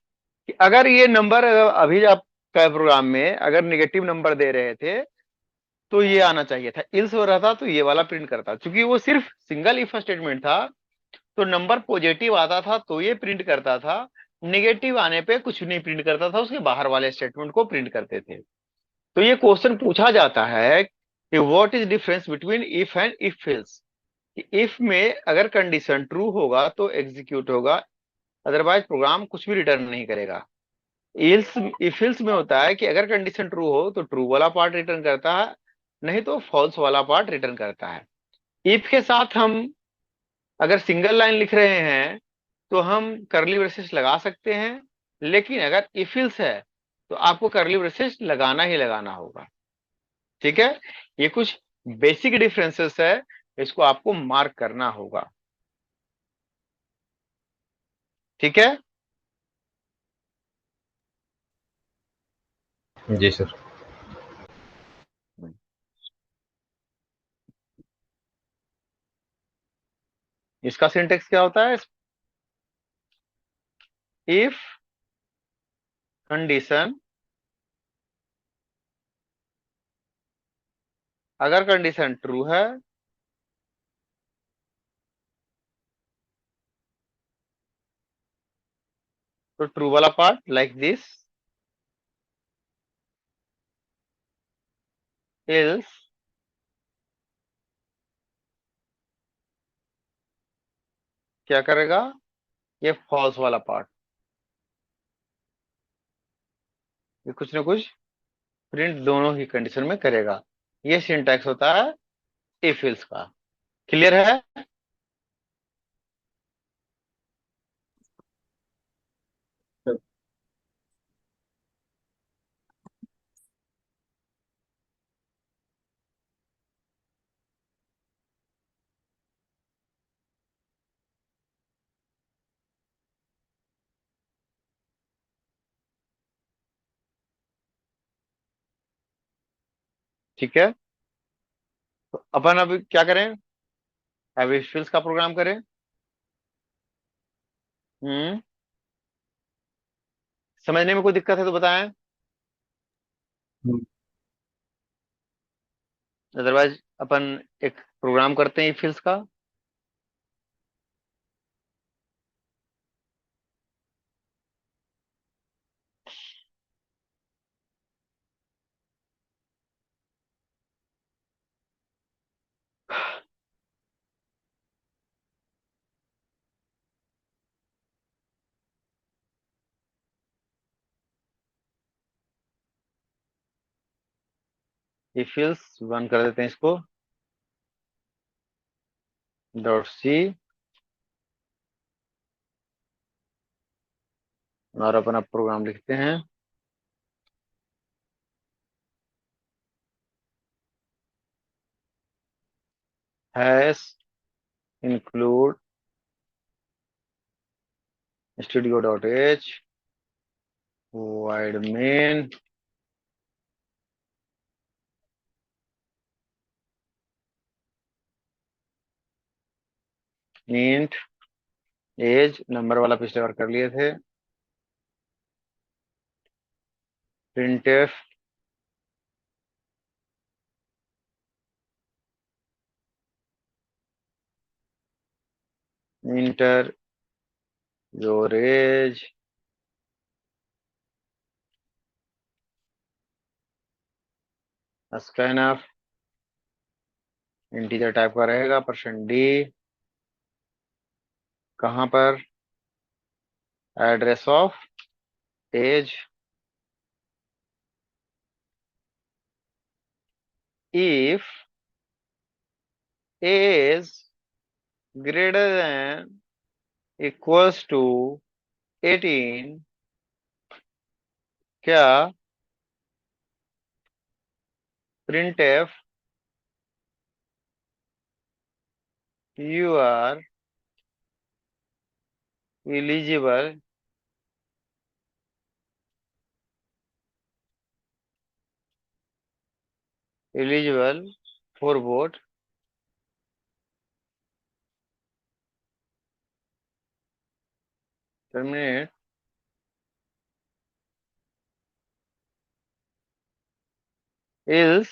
कि अगर ये नंबर अभी आपका प्रोग्राम में अगर निगेटिव नंबर दे रहे थे तो ये आना चाहिए था, इल्स हो रहा था तो ये वाला प्रिंट करता, क्योंकि वो सिर्फ सिंगल इफ स्टेटमेंट था। तो नंबर पॉजिटिव आता था तो ये प्रिंट करता था, नेगेटिव आने पे कुछ नहीं प्रिंट करता था, उसके बाहर वाले स्टेटमेंट को प्रिंट करते थे। तो ये क्वेश्चन पूछा जाता है कि what is difference between if and if else. If में अगर कंडीशन ट्रू होगा तो एग्जीक्यूट होगा, अदरवाइज प्रोग्राम कुछ भी रिटर्न नहीं करेगा। इल्स इफ इल्स में होता है कि अगर कंडीशन ट्रू हो तो ट्रू वाला पार्ट रिटर्न करता है, नहीं तो फॉल्स वाला पार्ट रिटर्न करता है। इफ के साथ हम अगर सिंगल लाइन लिख रहे हैं तो हम करली ब्रेसेस लगा सकते हैं, लेकिन अगर इफ इल्स है तो आपको करली ब्रेसेस लगाना ही लगाना होगा। ठीक है, ये कुछ बेसिक डिफरेंसेस है, इसको आपको मार्क करना होगा। ठीक है। जी सर। इसका सिंटेक्स क्या होता है? इफ कंडीशन, अगर कंडीशन ट्रू है तो ट्रू वाला पार्ट लाइक दिस, एल्स क्या करेगा? ये फॉल्स वाला पार्ट ये कुछ ना कुछ प्रिंट दोनों ही कंडीशन में करेगा। ये सिंटैक्स होता है इफ एल्स का। क्लियर है? ठीक है, तो अपन अभी क्या करें? अब इफ एल्स का प्रोग्राम करें। हम्म समझने में कोई दिक्कत है तो बताएं, अदरवाइज अपन एक प्रोग्राम करते हैं इफ एल्स का। इफ एल्स रन कर देते हैं इसको, डॉट सी, और अपन अब प्रोग्राम लिखते हैं। Hash include studio dot H void main int age, number वाला पिछले बार कर लिए थे। Printf enter your age, scanf integer type का रहेगा, %d, कहां पर? Address of age. If age greater than equals to 18, क्या printf you are eligible eligible for vote, terminate else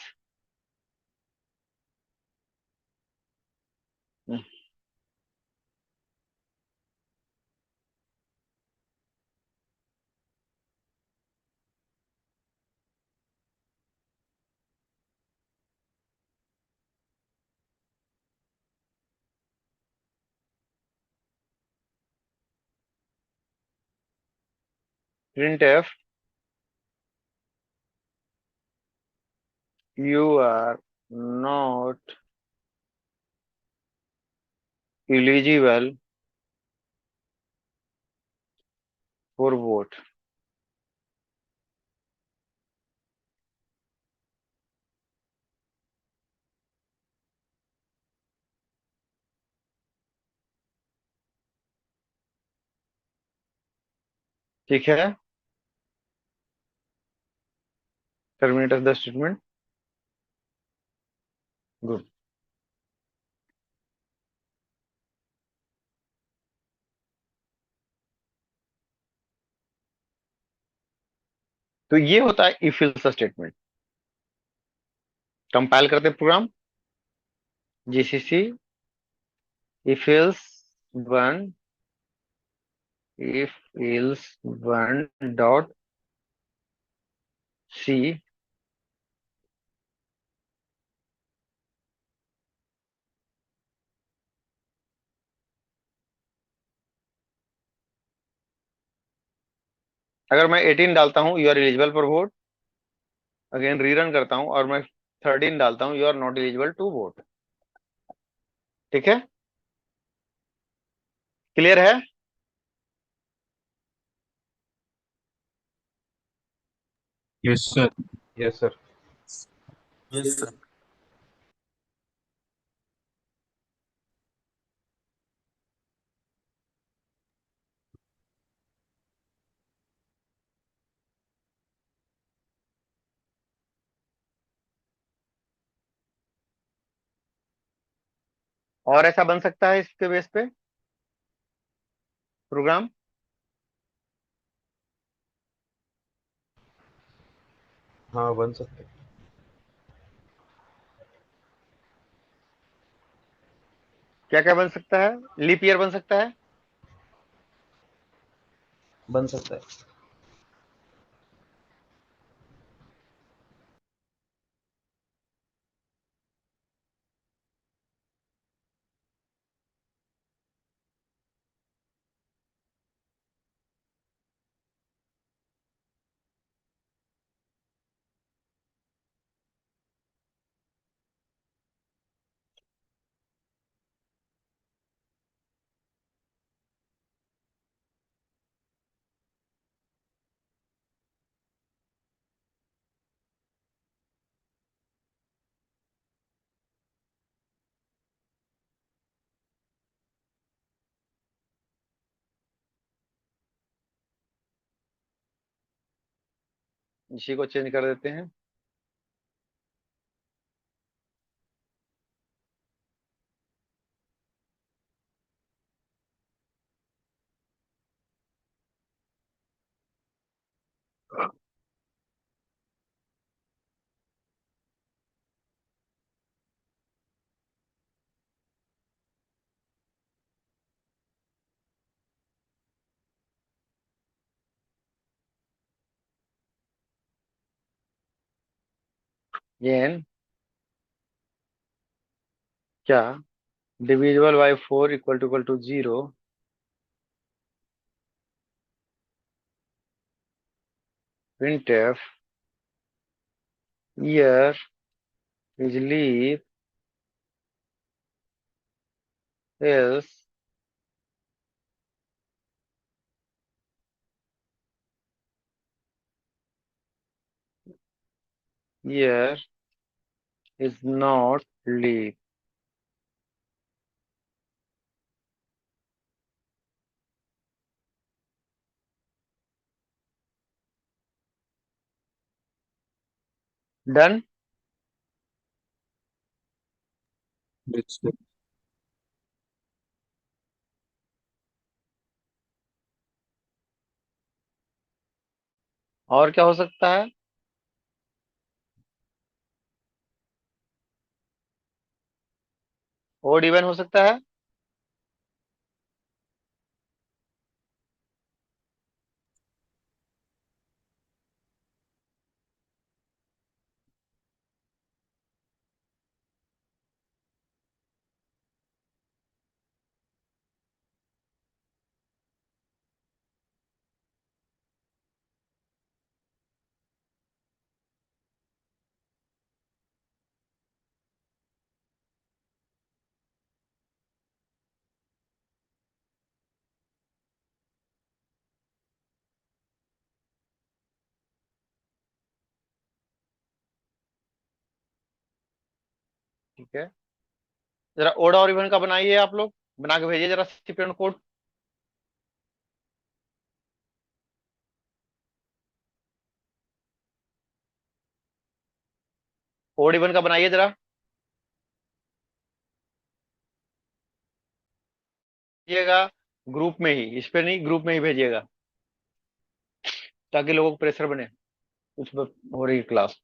printf you are not eligible for vote. ठीक है, terminate the statement. Good. तो ये होता है इफ एल्स स्टेटमेंट। कंपाइल करते program, GCC if else one, if else one dot c, अगर मैं 18 डालता हूं you are eligible for vote, again rerun करता हूं और मैं 13 डालता हूं you are not eligible to vote. ठीक है, क्लियर है? Yes, sir. Yes sir. Yes, sir. और ऐसा बन सकता है इसके बेस पे प्रोग्राम? हाँ बन सकते हैं। क्या क्या बन सकता है? लीप ईयर बन सकता है। बन सकता है। इसी को चेंज कर देते हैं। एन क्या divisible by 4 equal to 0, printf year is leap else year is not leap। Done. Yes, sir. और क्या हो सकता है? ओड इवन हो सकता है। ठीक है, जरा ओड और इवन का बनाइए, आप लोग बना के भेजिए जरा सीपीएन कोड। ओड इवन का बनाइए जरा, भेजिएगा ग्रुप में ही, इस पे नहीं, ग्रुप में ही भेजिएगा, ताकि लोगों को प्रेशर बने। कुछ हो रही क्लास।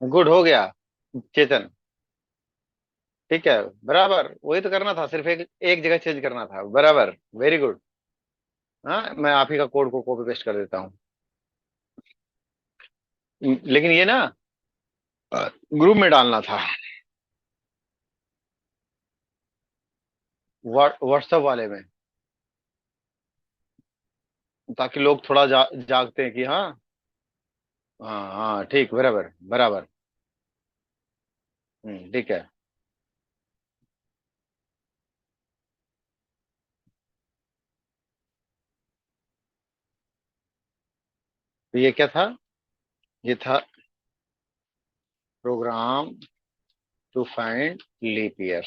गुड, हो गया चेतन। ठीक है, बराबर वही तो करना था, सिर्फ एक एक जगह चेंज करना था, बराबर, वेरी गुड। हाँ, मैं आप ही का कोड को कॉपी पेस्ट कर देता हूँ। लेकिन ये ना ग्रुप में डालना था, व्हाट्सएप वाले में, ताकि लोग थोड़ा जागते हैं कि हाँ। हाँ हाँ, ठीक, बराबर बराबर। ठीक है। तो ये क्या था? ये था program to find leap year.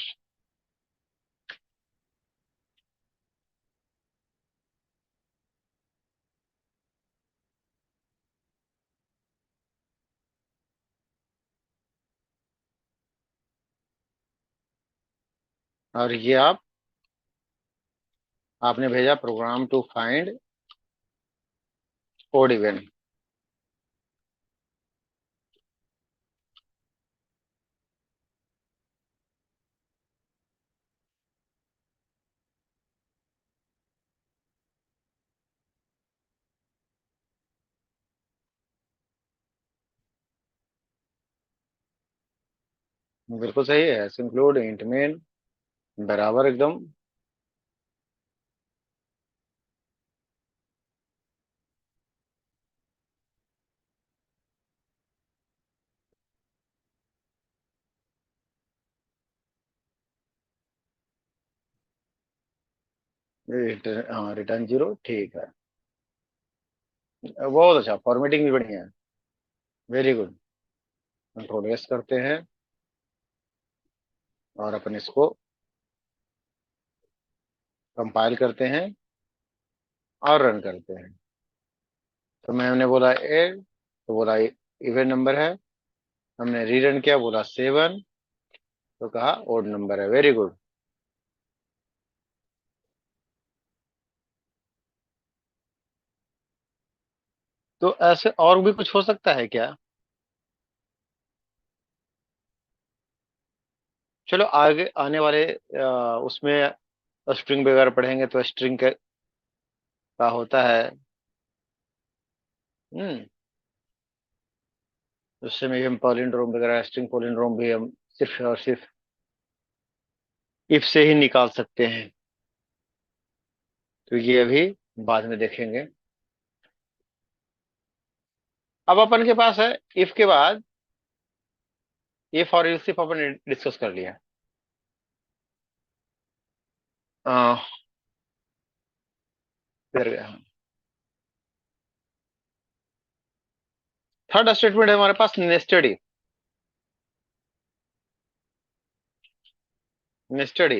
और ये आपने भेजा program to find odd even. बिल्कुल सही है, इंक्लूड इंट मेन, बराबर एकदम। हाँ, रिटर्न जीरो, ठीक है। बहुत अच्छा, फॉर्मेटिंग भी बढ़िया है, वेरी गुड। कंट्रोल एस करते हैं और अपन इसको कंपाइल करते हैं और रन करते हैं। तो मैंने बोला ए, तो बोला इवन नंबर है। हमने रीरन किया, बोला 7, तो कहा ओड नंबर है, वेरी गुड। तो ऐसे और भी कुछ हो सकता है क्या? चलो आगे आने वाले उसमें स्ट्रिंग वगैरह पढ़ेंगे तो स्ट्रिंग का होता है। हम्म उससे में भी हम पॉलिंड्रोम वगैरह, स्ट्रिंग पॉलिंड्रोम भी हम सिर्फ और सिर्फ इफ से ही निकाल सकते हैं। तो ये अभी बाद में देखेंगे। अब अपन के पास है इफ के बाद इफ और एल्स इफ, अपन डिस्कस कर लिया। फिर थर्ड स्टेटमेंट है हमारे पास nested if. Nested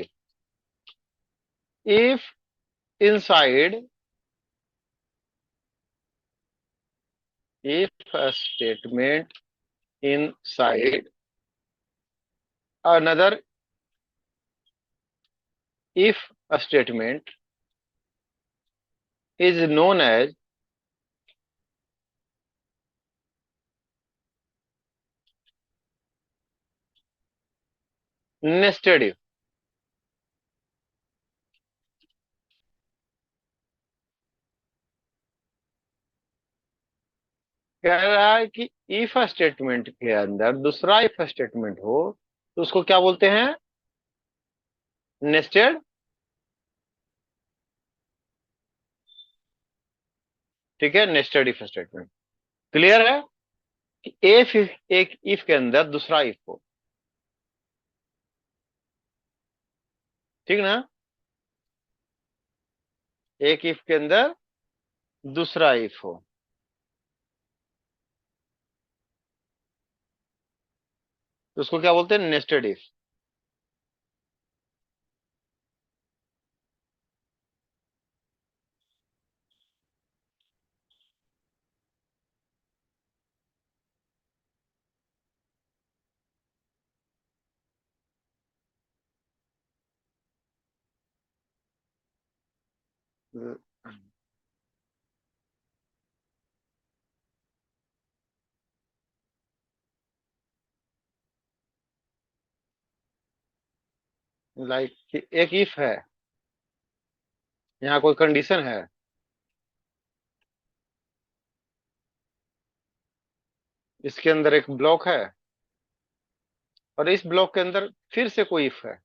if inside if a statement inside another if a statement is known as nested if। कह रहा है कि इफ स्टेटमेंट के अंदर दूसरा इफ स्टेटमेंट हो तो उसको क्या बोलते हैं? नेस्टेड। ठीक है, नेस्टेड इफ स्टेटमेंट। क्लियर है कि इफ एक इफ के अंदर दूसरा इफ हो, ठीक ना? एक इफ के अंदर दूसरा इफ हो तो उसको क्या बोलते हैं? Nested if. लाइक एक इफ है, यहाँ कोई कंडीशन है, इसके अंदर एक ब्लॉक है और इस ब्लॉक के अंदर फिर से कोई इफ है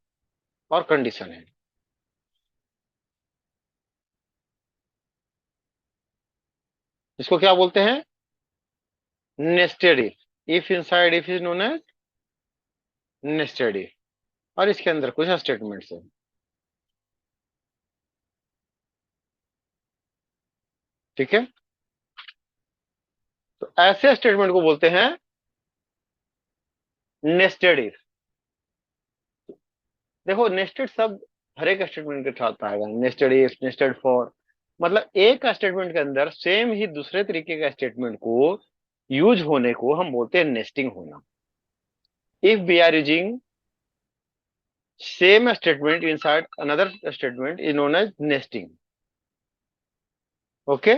और कंडीशन है। इसको क्या बोलते हैं? Nested if. If inside if is known as nested if, और इसके अंदर कुछ स्टेटमेंट्स है। ठीक है, तो ऐसे स्टेटमेंट को बोलते हैं नेस्टेड इफ। देखो नेस्टेड शब्द हर एक स्टेटमेंट के साथ आएगा, नेस्टेड इफ, नेस्टेड फॉर, मतलब एक स्टेटमेंट के अंदर सेम ही दूसरे तरीके का स्टेटमेंट को यूज होने को हम बोलते हैं नेस्टिंग होना। If we are using same statement inside another statement is known as nesting. Okay,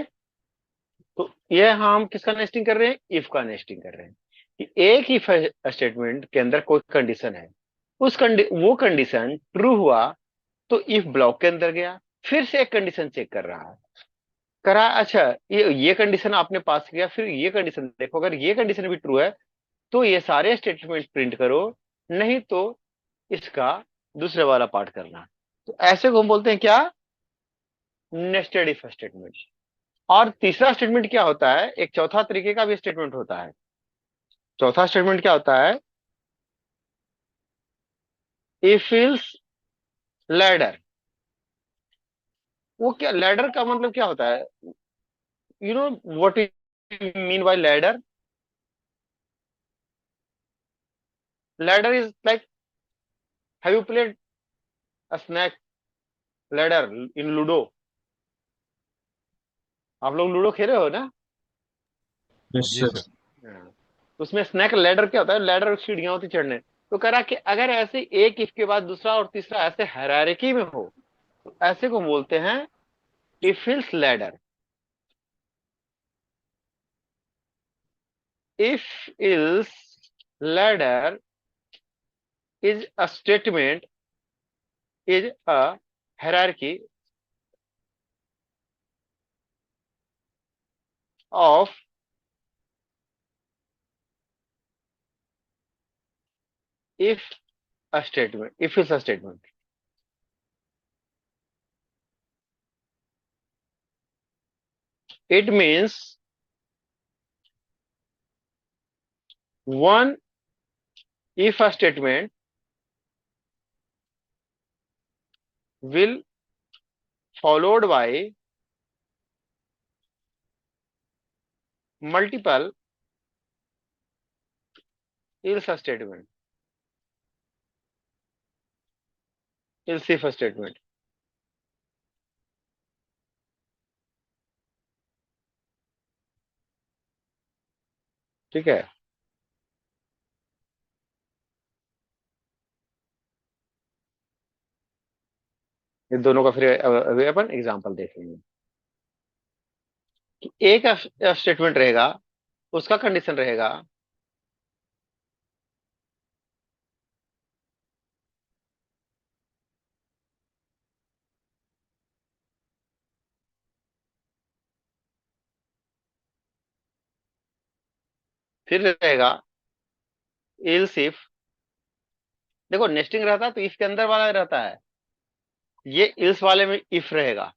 तो ये हम किसका नेस्टिंग कर रहे हैं? इफ का नेस्टिंग कर रहे हैं कि एक इफ स्टेटमेंट के अंदर कोई कंडीशन है, वो कंडीशन ट्रू हुआ तो इफ ब्लॉक के अंदर गया, फिर से एक कंडीशन चेक कर रहा है, करा अच्छा ये कंडीशन आपने पास किया, फिर ये कंडीशन देखो, अगर ये कंडीशन भी ट्रू है तो ये सारे स्टेटमेंट प्रिंट करो नहीं तो इसका दूसरे वाला पार्ट करना। तो ऐसे को हम बोलते हैं क्या? Nested if statement. और तीसरा स्टेटमेंट क्या होता है? एक चौथा तरीके का भी स्टेटमेंट होता है। चौथा स्टेटमेंट क्या होता है? If else ladder. वो क्या लैडर का मतलब क्या होता है? You know what you mean by ladder? Ladder is like, have you played a snake ladder in ludo? आप लोग लूडो खेले हो ना? Yes, जी sir. सर। हाँ। तो उसमें स्नैक लैडर क्या होता है? लैडर सीढ़ियां होती चढ़ने। तो कह रहा कि अगर ऐसे एक इफ के बाद दूसरा और तीसरा ऐसे हायरार्की में हो तो ऐसे को बोलते हैं if else ladder. If else ladder is a statement, is a hierarchy of if a statement, if is a statement. It means one if a statement will followed by multiple else a statement, else if a statement. ठीक है? ये दोनों का फिर अभी अपन example देख लेंगे कि एक स्टेटमेंट रहेगा, उसका कंडीशन रहेगा फिर रहेगा else if। देखो नेस्टिंग रहता है तो if के अंदर वाला रहता है, ये else वाले में if रहेगा।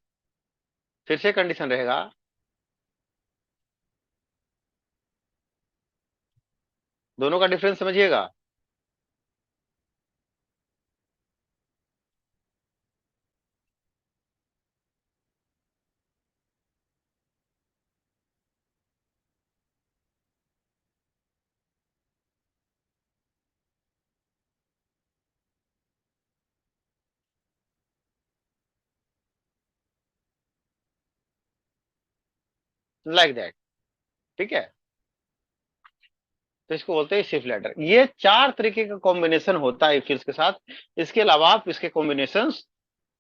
फिर से कंडीशन रहेगा दोनों का डिफरेंस समझिएगा। Like that. ठीक है? तो इसको बोलते हैं शिफ्ट लेटर। ये चार तरीके का कॉम्बिनेशन होता है इफ के साथ। इसके अलावा आप इसके कॉम्बिनेशंस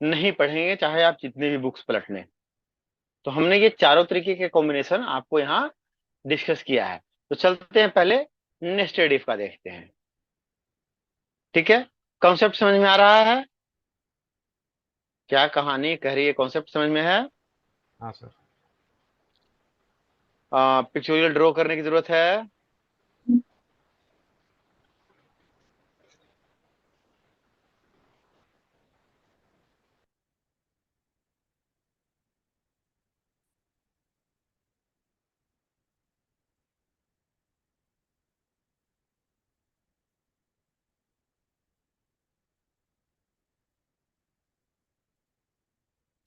नहीं पढ़ेंगे चाहे आप जितने भी बुक्स पलट लें। तो हमने ये चारों तरीके के कॉम्बिनेशन आपको यहाँ डिस्कस किया है। तो चलते हैं पहले नेस्टेड इफ का देखते हैं। ठीक है? कॉन्सेप्ट समझ में आ रहा है? क्या कहानी कह रही है? कॉन्सेप्ट समझ में है? हाँ सर। पिक्चोरियल ड्रॉ करने की जरूरत है?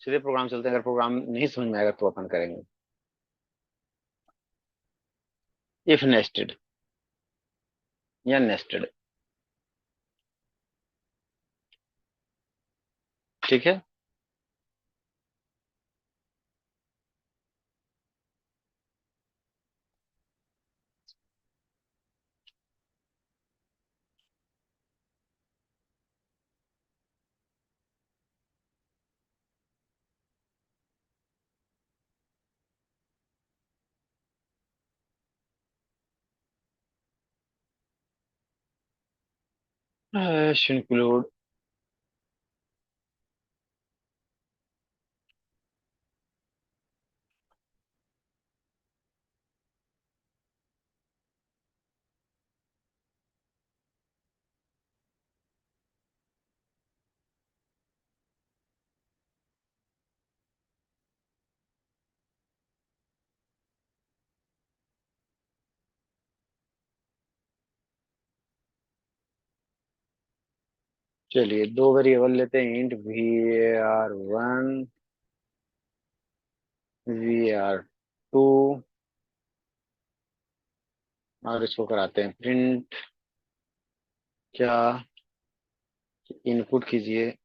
सीधे प्रोग्राम चलते हैं। अगर प्रोग्राम नहीं समझ में आएगा तो अपन करेंगे। इफ नेस्टेड या नेस्टेड। ठीक है? इंक्लूड चलिए दो वेरिएबल लेते हैं, इंट var1 var2 और इसको कराते हैं प्रिंट। क्या इनपुट कीजिए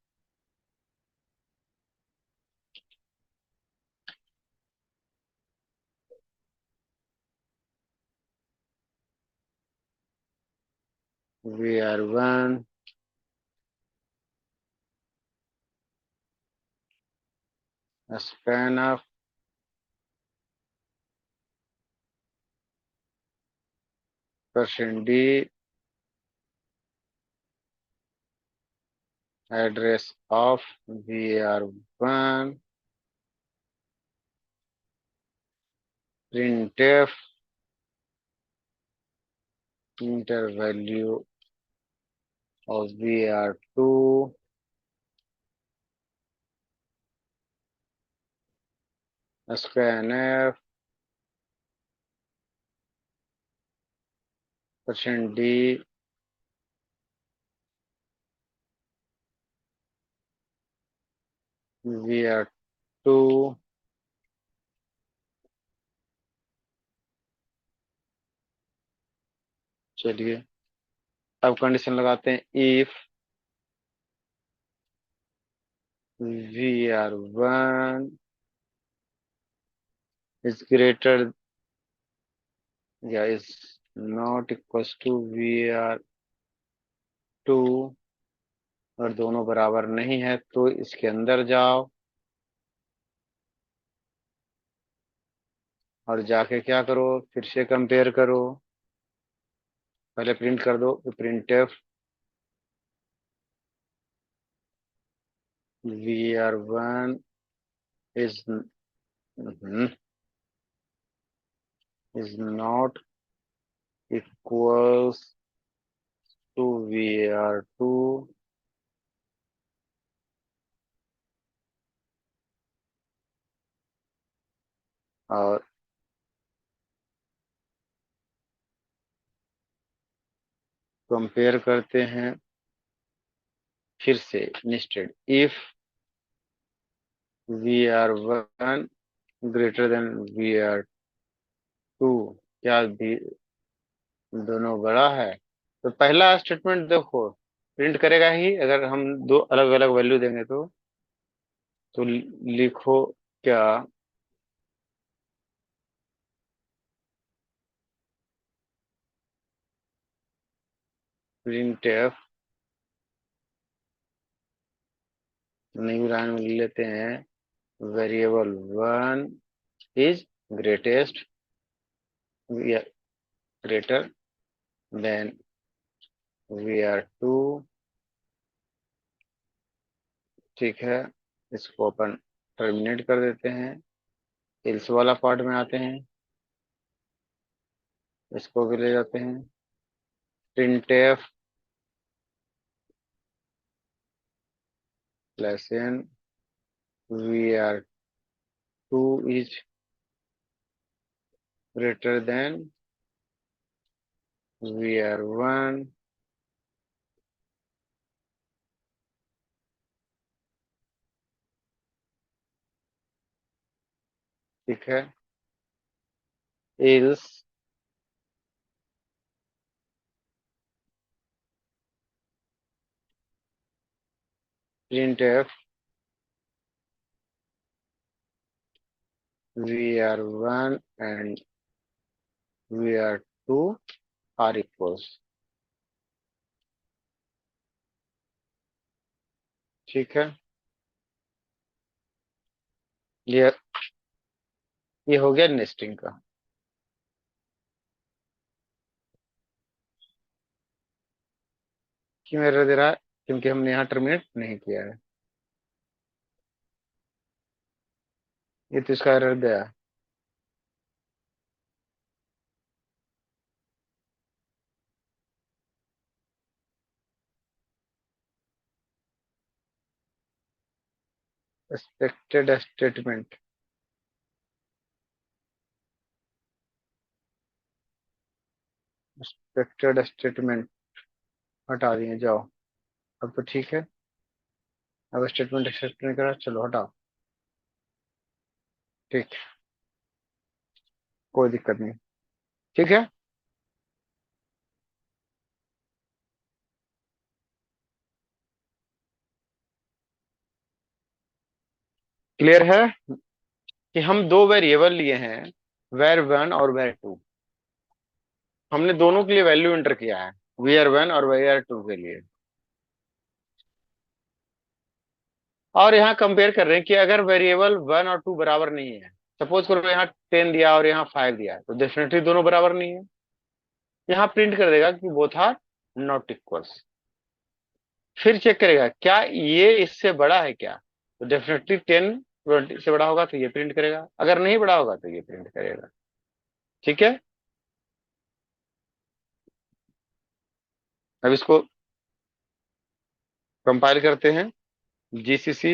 var1 spanf %d address of var1 printf enter value of var2 scanf %d var2 चलिए अब कंडीशन लगाते हैं इफ var1 is greater या is not equals to var2 और दोनों बराबर नहीं है तो इसके अंदर जाओ और जाके क्या करो, फिर से कंपेयर करो। पहले प्रिंट कर दो, printf var1 is is not equals to var2 और कंपेयर करते हैं फिर से nested if var1 greater than var2 क्या भी दोनों बड़ा है तो पहला स्टेटमेंट देखो प्रिंट करेगा ही, अगर हम दो अलग अलग वैल्यू देंगे तो लिखो क्या printf न्यू लाइन में लेते हैं variable 1 is greatest greater than var2। ठीक है, इसको अपन टर्मिनेट कर देते हैं, एल्स वाला पार्ट में आते हैं, इसको भी ले जाते हैं printf n var2 is greater than var1। ठीक है, else printf var1 and var2 are equals। ठीक है, ये ये हो गया नेस्टिंग का। क्यों एरर दे रहा है? क्योंकि हमने यहाँ टर्मिनेट नहीं किया है, ये तो इसका एरर दिया। एक्सपेक्टेड स्टेटमेंट, एक्सपेक्टेड स्टेटमेंट हटा दिए, जाओ अब तो ठीक है। अब स्टेटमेंट एक्सेप्ट नहीं करा, चलो हटाओ। ठीक, कोई दिक्कत नहीं। ठीक है, क्लियर है कि हम दो वेरिएबल लिए हैं, var1 और var2। हमने दोनों के लिए वैल्यू एंटर किया है, var1 और var2 के लिए। और यहाँ कंपेयर कर रहे हैं कि अगर वेरिएबल 1 और 2 बराबर नहीं है, सपोज करो यहाँ 10 दिया और यहाँ 5 दिया, तो डेफिनेटली दोनों बराबर नहीं है। यहाँ प्रिंट कर देगा कि बोथ आर नॉट इक्वल्स। फिर चेक करेगा क्या ये इससे बड़ा है क्या, तो डेफिनेटली 10 20 से बड़ा होगा तो ये प्रिंट करेगा, अगर नहीं बड़ा होगा तो ये प्रिंट करेगा। ठीक है, अब इसको कंपाइल करते हैं। जीसीसी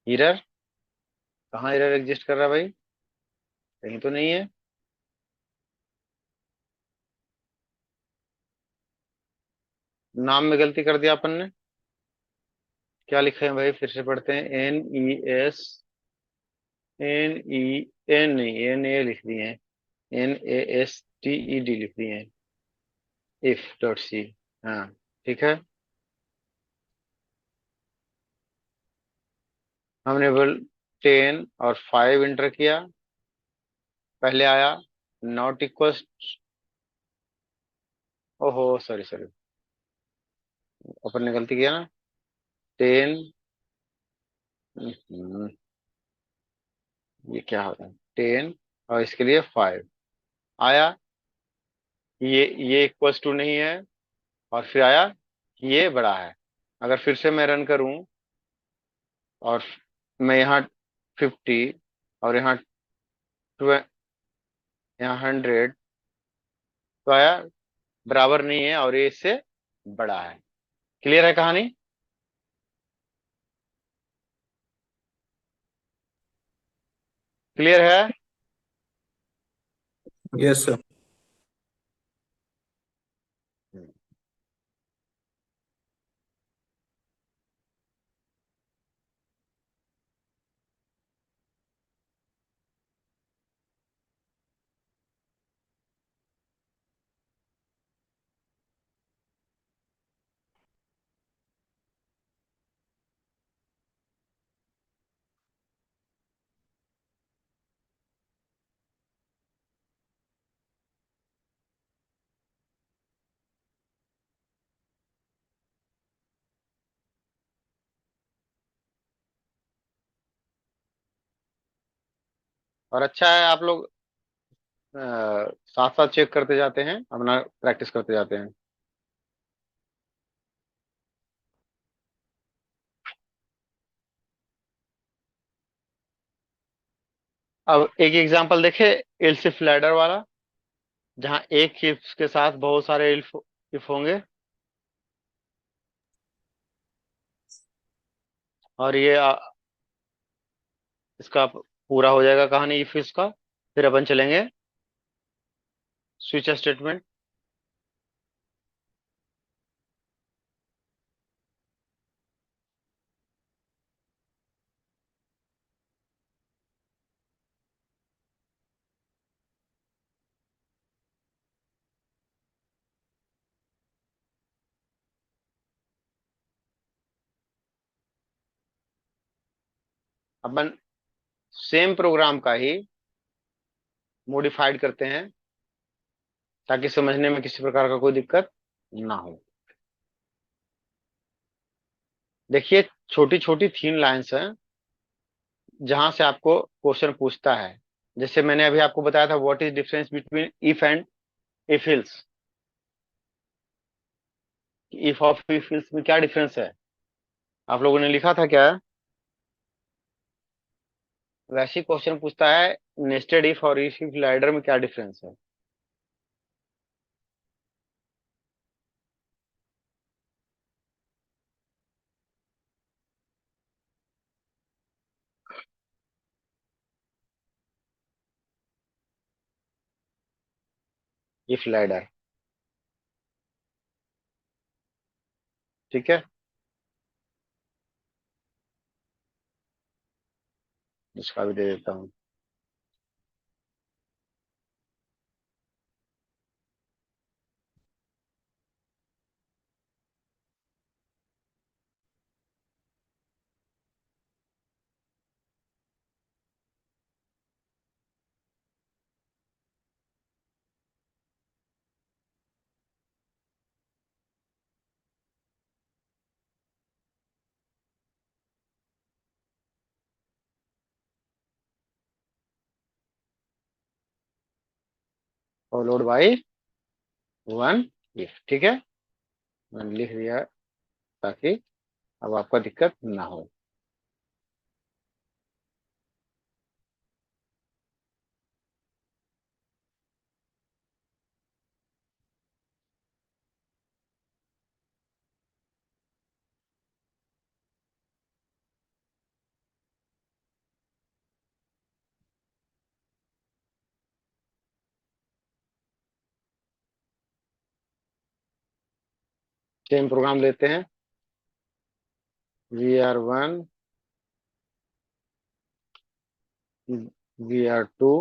एरर, कहाँ एरर एग्जिस्ट कर रहा है भाई, कहीं तो नहीं है। नाम में गलती कर दिया अपन ने। क्या लिखे हैं भाई, फिर से पढ़ते हैं। एन नहीं, एन ए लिख दिए हैं, NASTED लिख दिए हैं, इफ डॉट सी। हाँ, ठीक है। हमने बोल 10 और 5 इंटर किया, पहले आया नॉट इक्वल। ओहो, सॉरी सॉरी, अपन ने गलती किया ना। 10, ये क्या होता है, 10 और इसके लिए 5 आया, ये इक्वल्स टू नहीं है, और फिर आया ये बड़ा है। अगर फिर से मैं रन करूं और मैं यहाँ 50 और यहाँ 12, यहाँ 100, तो आया बराबर नहीं है और ये इससे बड़ा है। क्लियर है कहानी। क्लियर है। Yes sir. और अच्छा है आप लोग साथ साथ चेक करते जाते हैं, अपना प्रैक्टिस करते जाते हैं। अब एक एग्जांपल देखे, इल्स इफ लैडर वाला, जहां एक इफ के साथ बहुत सारे इफ होंगे, और ये इसका पूरा हो जाएगा कहानी इफ इसका। फिर अपन चलेंगे स्विच स्टेटमेंट। अपन सेम प्रोग्राम का ही मॉडिफाइड करते हैं, ताकि समझने में किसी प्रकार का कोई दिक्कत ना हो। देखिए, छोटी छोटी 3 लाइंस हैं जहां से आपको क्वेश्चन पूछता है। जैसे मैंने अभी आपको बताया था, what is difference between if and if else. If of if else में क्या डिफरेंस है, आप लोगों ने लिखा था क्या। वैसे ही क्वेश्चन पूछता है नेस्टेड इफ और इफ लैडर में क्या डिफरेंस है। If ladder. ठीक है, इसका भी दे देता हूँ। Followed by one if. ठीक है, मैंने लिख दिया ताकि अब आपका दिक्कत ना हो। सेम प्रोग्राम लेते हैं। VR1, VR2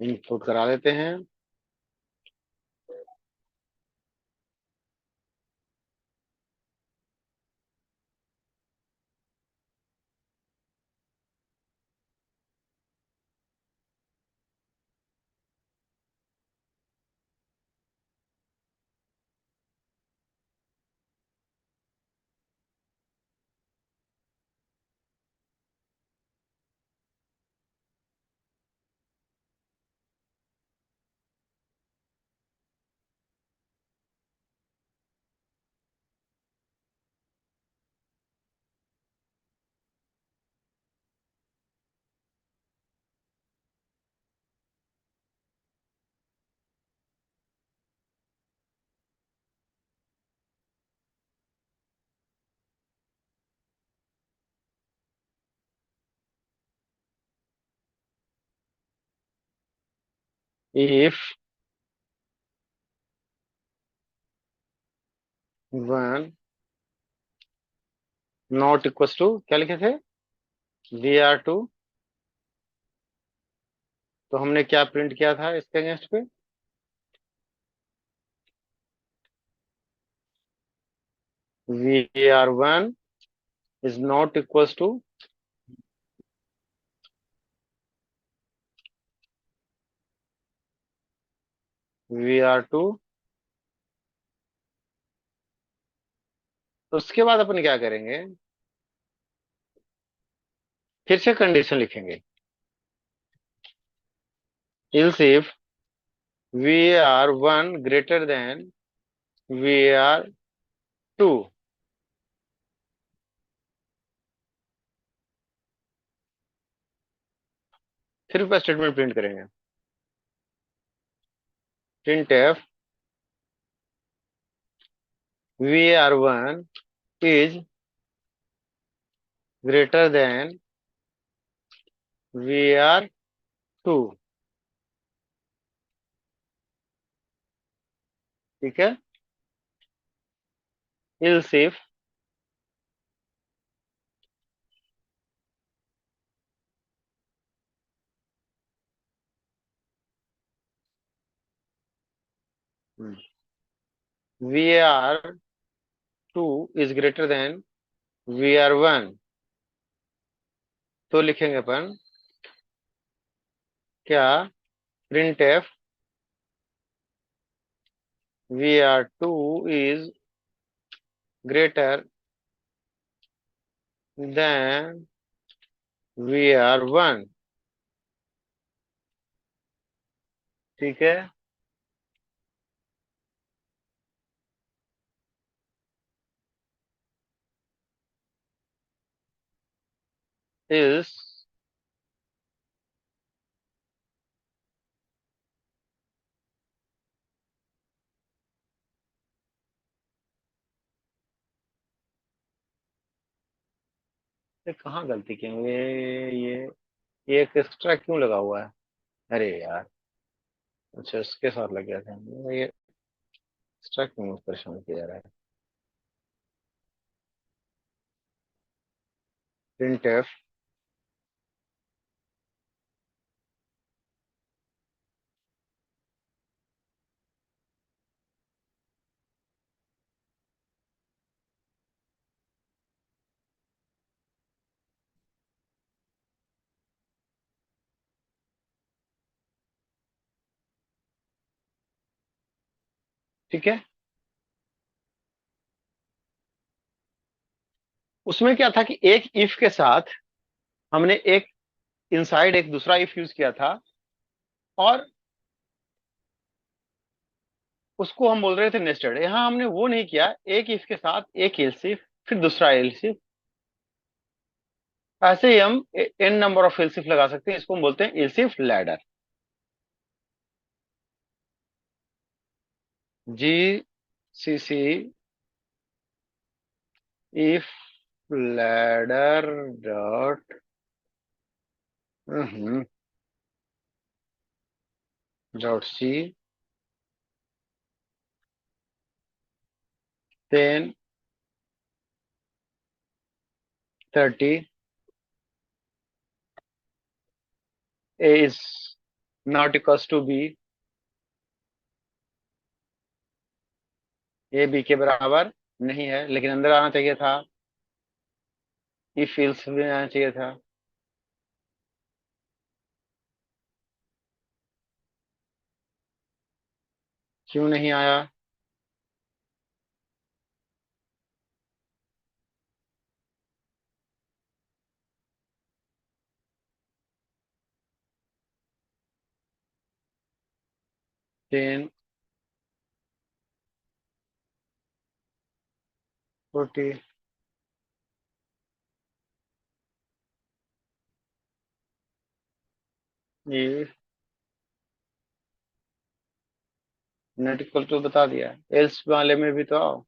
इनपुट करा लेते हैं। If one not equal to, क्या लिखे थे, VR2। तो हमने क्या प्रिंट किया था इसके अगेंस्ट पे, VR1 is not equal to VR2। तो उसके बाद अपन क्या करेंगे, फिर से कंडीशन लिखेंगे। Ills if VR1 greater than VR2, फिर उसका स्टेटमेंट प्रिंट करेंगे। Print F VR1 is greater then VR2। ठीक है, ills if VR2 is greater then VR1, तो लिखेंगे अपन क्या, print F VR2 is greater then VR1। ठीक है, इस कहाँ गलती की है? ये एक एक्स्ट्रा क्यों लगा हुआ है? अरे यार, अच्छा, इसके साथ लग गया था ये। स्ट्रक में परेशान किया जा रहा है। प्रिंट एफ ठीक है। उसमें क्या था कि एक इफ के साथ हमने एक इनसाइड एक दूसरा इफ यूज किया था, और उसको हम बोल रहे थे नेस्टेड। यहाँ हमने वो नहीं किया, एक इफ के साथ एक एल्स इफ, फिर दूसरा एल्स इफ। ऐसे ही हम N number of else if लगा सकते हैं। इसको हम बोलते हैं else if ladder. GCC C C if ladder dot dot C, then 30 A is not equals to B, A B के बराबर नहीं है, लेकिन अंदर आना चाहिए था। इफ एल्स भी आना चाहिए था। क्यों नहीं आया? टेन 40 ये नॉट इक्वल टू बता दिया। एल्स वाले में भी तो आओ।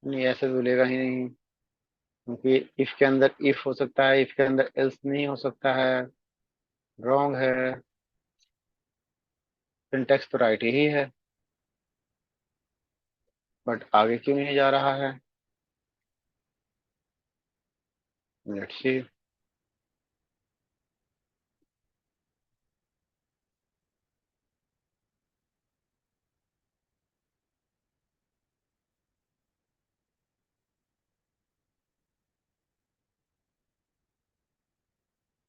नहीं, ऐसे बोलेगा ही नहीं, क्योंकि इफ के अंदर इफ हो सकता है, इफ के अंदर एल्स नहीं हो सकता है। रॉन्ग है। सिंटेक्स तो राइट ही है, बट आगे क्यों नहीं जा रहा है? Let's see.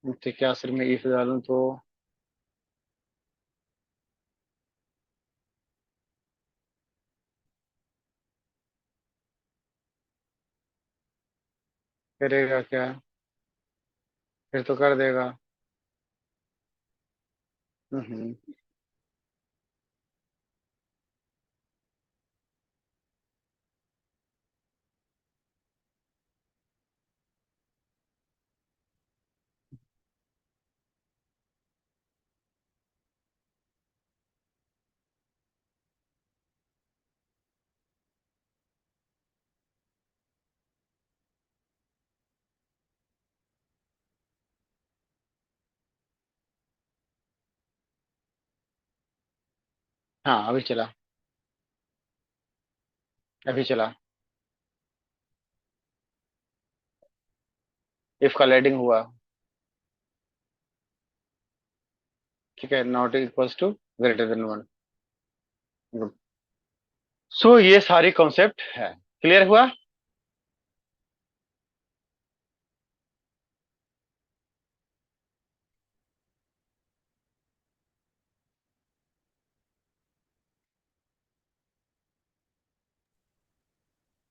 मुझसे क्या सिर में इफ डालूं तो करेगा क्या? फिर तो कर देगा। हम्म। हाँ, अभी चला। अभी चला। इफ का लैडिंग हुआ। ठीक है, not equals to greater than 1। Good. So ये सारी कॉन्सेप्ट है। क्लियर हुआ?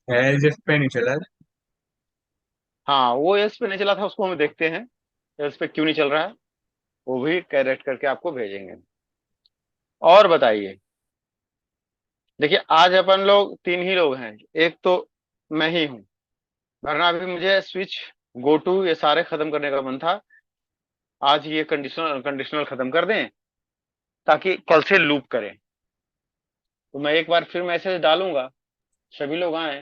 है जिस पे नहीं चला है। हाँ, वो एल्स पे नहीं चला था, उसको हम देखते हैं एल्स पे क्यों नहीं चल रहा है। वो भी करेक्ट करके आपको भेजेंगे। और बताइए, देखिए आज अपन लोग 3 ही लोग हैं, एक तो मैं ही हूँ, वरना अभी मुझे स्विच गो टू ये सारे खत्म करने का मन था। आज ये कंडीशनल कंडीशनल खत्म कर दें ताकि कल से लूप करें। तो मैं एक बार फिर मैसेज डालूंगा, सभी लोग आए,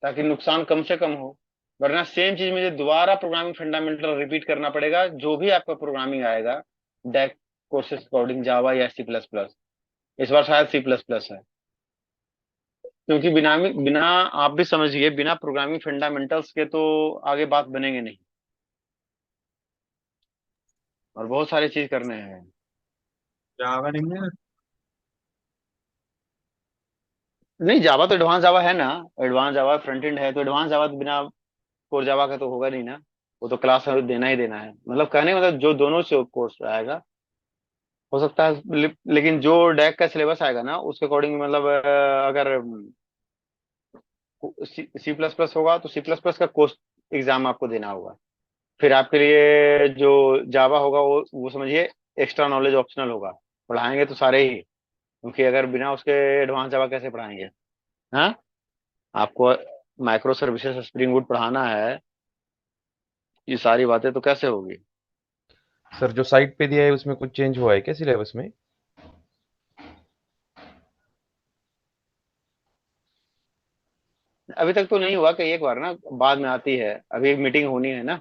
ताकि नुकसान कम से कम हो। वरना सेम चीज मुझे दोबारा प्रोग्रामिंग फंडामेंटल रिपीट करना पड़ेगा, जो भी आपका प्रोग्रामिंग आएगा डेक कोर्सेज कोडिंग जावा या C++। इस बार शायद C++ है, क्योंकि बिना बिना आप भी समझिए, बिना प्रोग्रामिंग फंडामेंटल्स के तो आगे बात बनेंगे नहीं, और बहुत सारी चीज करने हैं। जावा नहीं है। नहीं, जावा तो एडवांस जावा है ना, एडवांस जावा फ्रंट एंड है, तो एडवांस जावा तो बिना कोर जावा का तो होगा नहीं ना। वो तो क्लास देना ही देना है, मतलब कहने का मतलब जो दोनों से कोर्स आएगा हो सकता है। लेकिन जो डैक का सिलेबस आएगा ना उसके अकॉर्डिंग, मतलब अगर C++ होगा तो C++ का कोर्स एग्जाम आपको देना होगा। फिर आपके लिए जो जावा होगा वो समझिए एक्स्ट्रा नॉलेज ऑप्शनल होगा। पढ़ाएंगे तो सारे ही, क्योंकि अगर बिना उसके एडवांस जावा कैसे पढ़ाएंगे। हाँ, आपको माइक्रो सर्विसेज स्प्रिंग बूट पढ़ाना है, ये सारी बातें तो कैसे होगी। सर जो साइट पे दिया है उसमें कुछ चेंज हुआ है क्या सिलेबस में? अभी तक तो नहीं हुआ, कि एक बार ना बाद में आती है, अभी एक मीटिंग होनी है ना।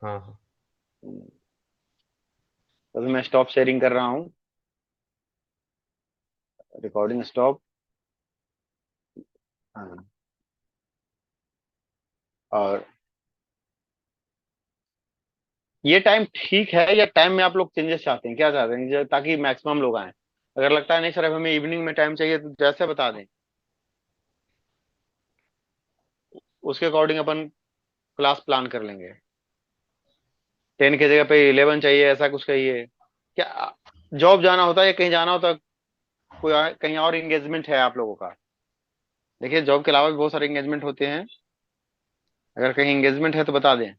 हाँ हाँ। तो अभी मैं स्टॉप शेयरिंग कर रहा हूँ, रिकॉर्डिंग स्टॉप। हाँ, और ये टाइम ठीक है, या टाइम में आप लोग चेंजेस चाहते हैं, क्या चाहते हैं, ताकि मैक्सिमम लोग आए। अगर लगता है नहीं सर अब हमें इवनिंग में टाइम चाहिए, तो जैसे बता दें, उसके अकॉर्डिंग अपन क्लास प्लान कर लेंगे। 10 की जगह पे 11 चाहिए, ऐसा कुछ कहिए। क्या जॉब जाना होता है या कहीं जाना होता है, कोई कहीं और एंगेजमेंट है आप लोगों का? देखिए जॉब के अलावा भी बहुत सारे एंगेजमेंट होते हैं, अगर कहीं एंगेजमेंट है तो बता दें,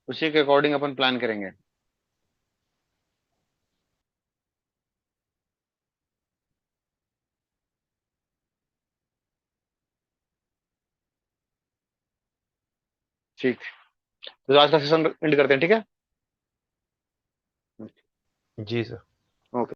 उसी के अकॉर्डिंग अपन प्लान करेंगे। ठीक, तो आज का सेशन एंड करते हैं, ठीक है। जी सर।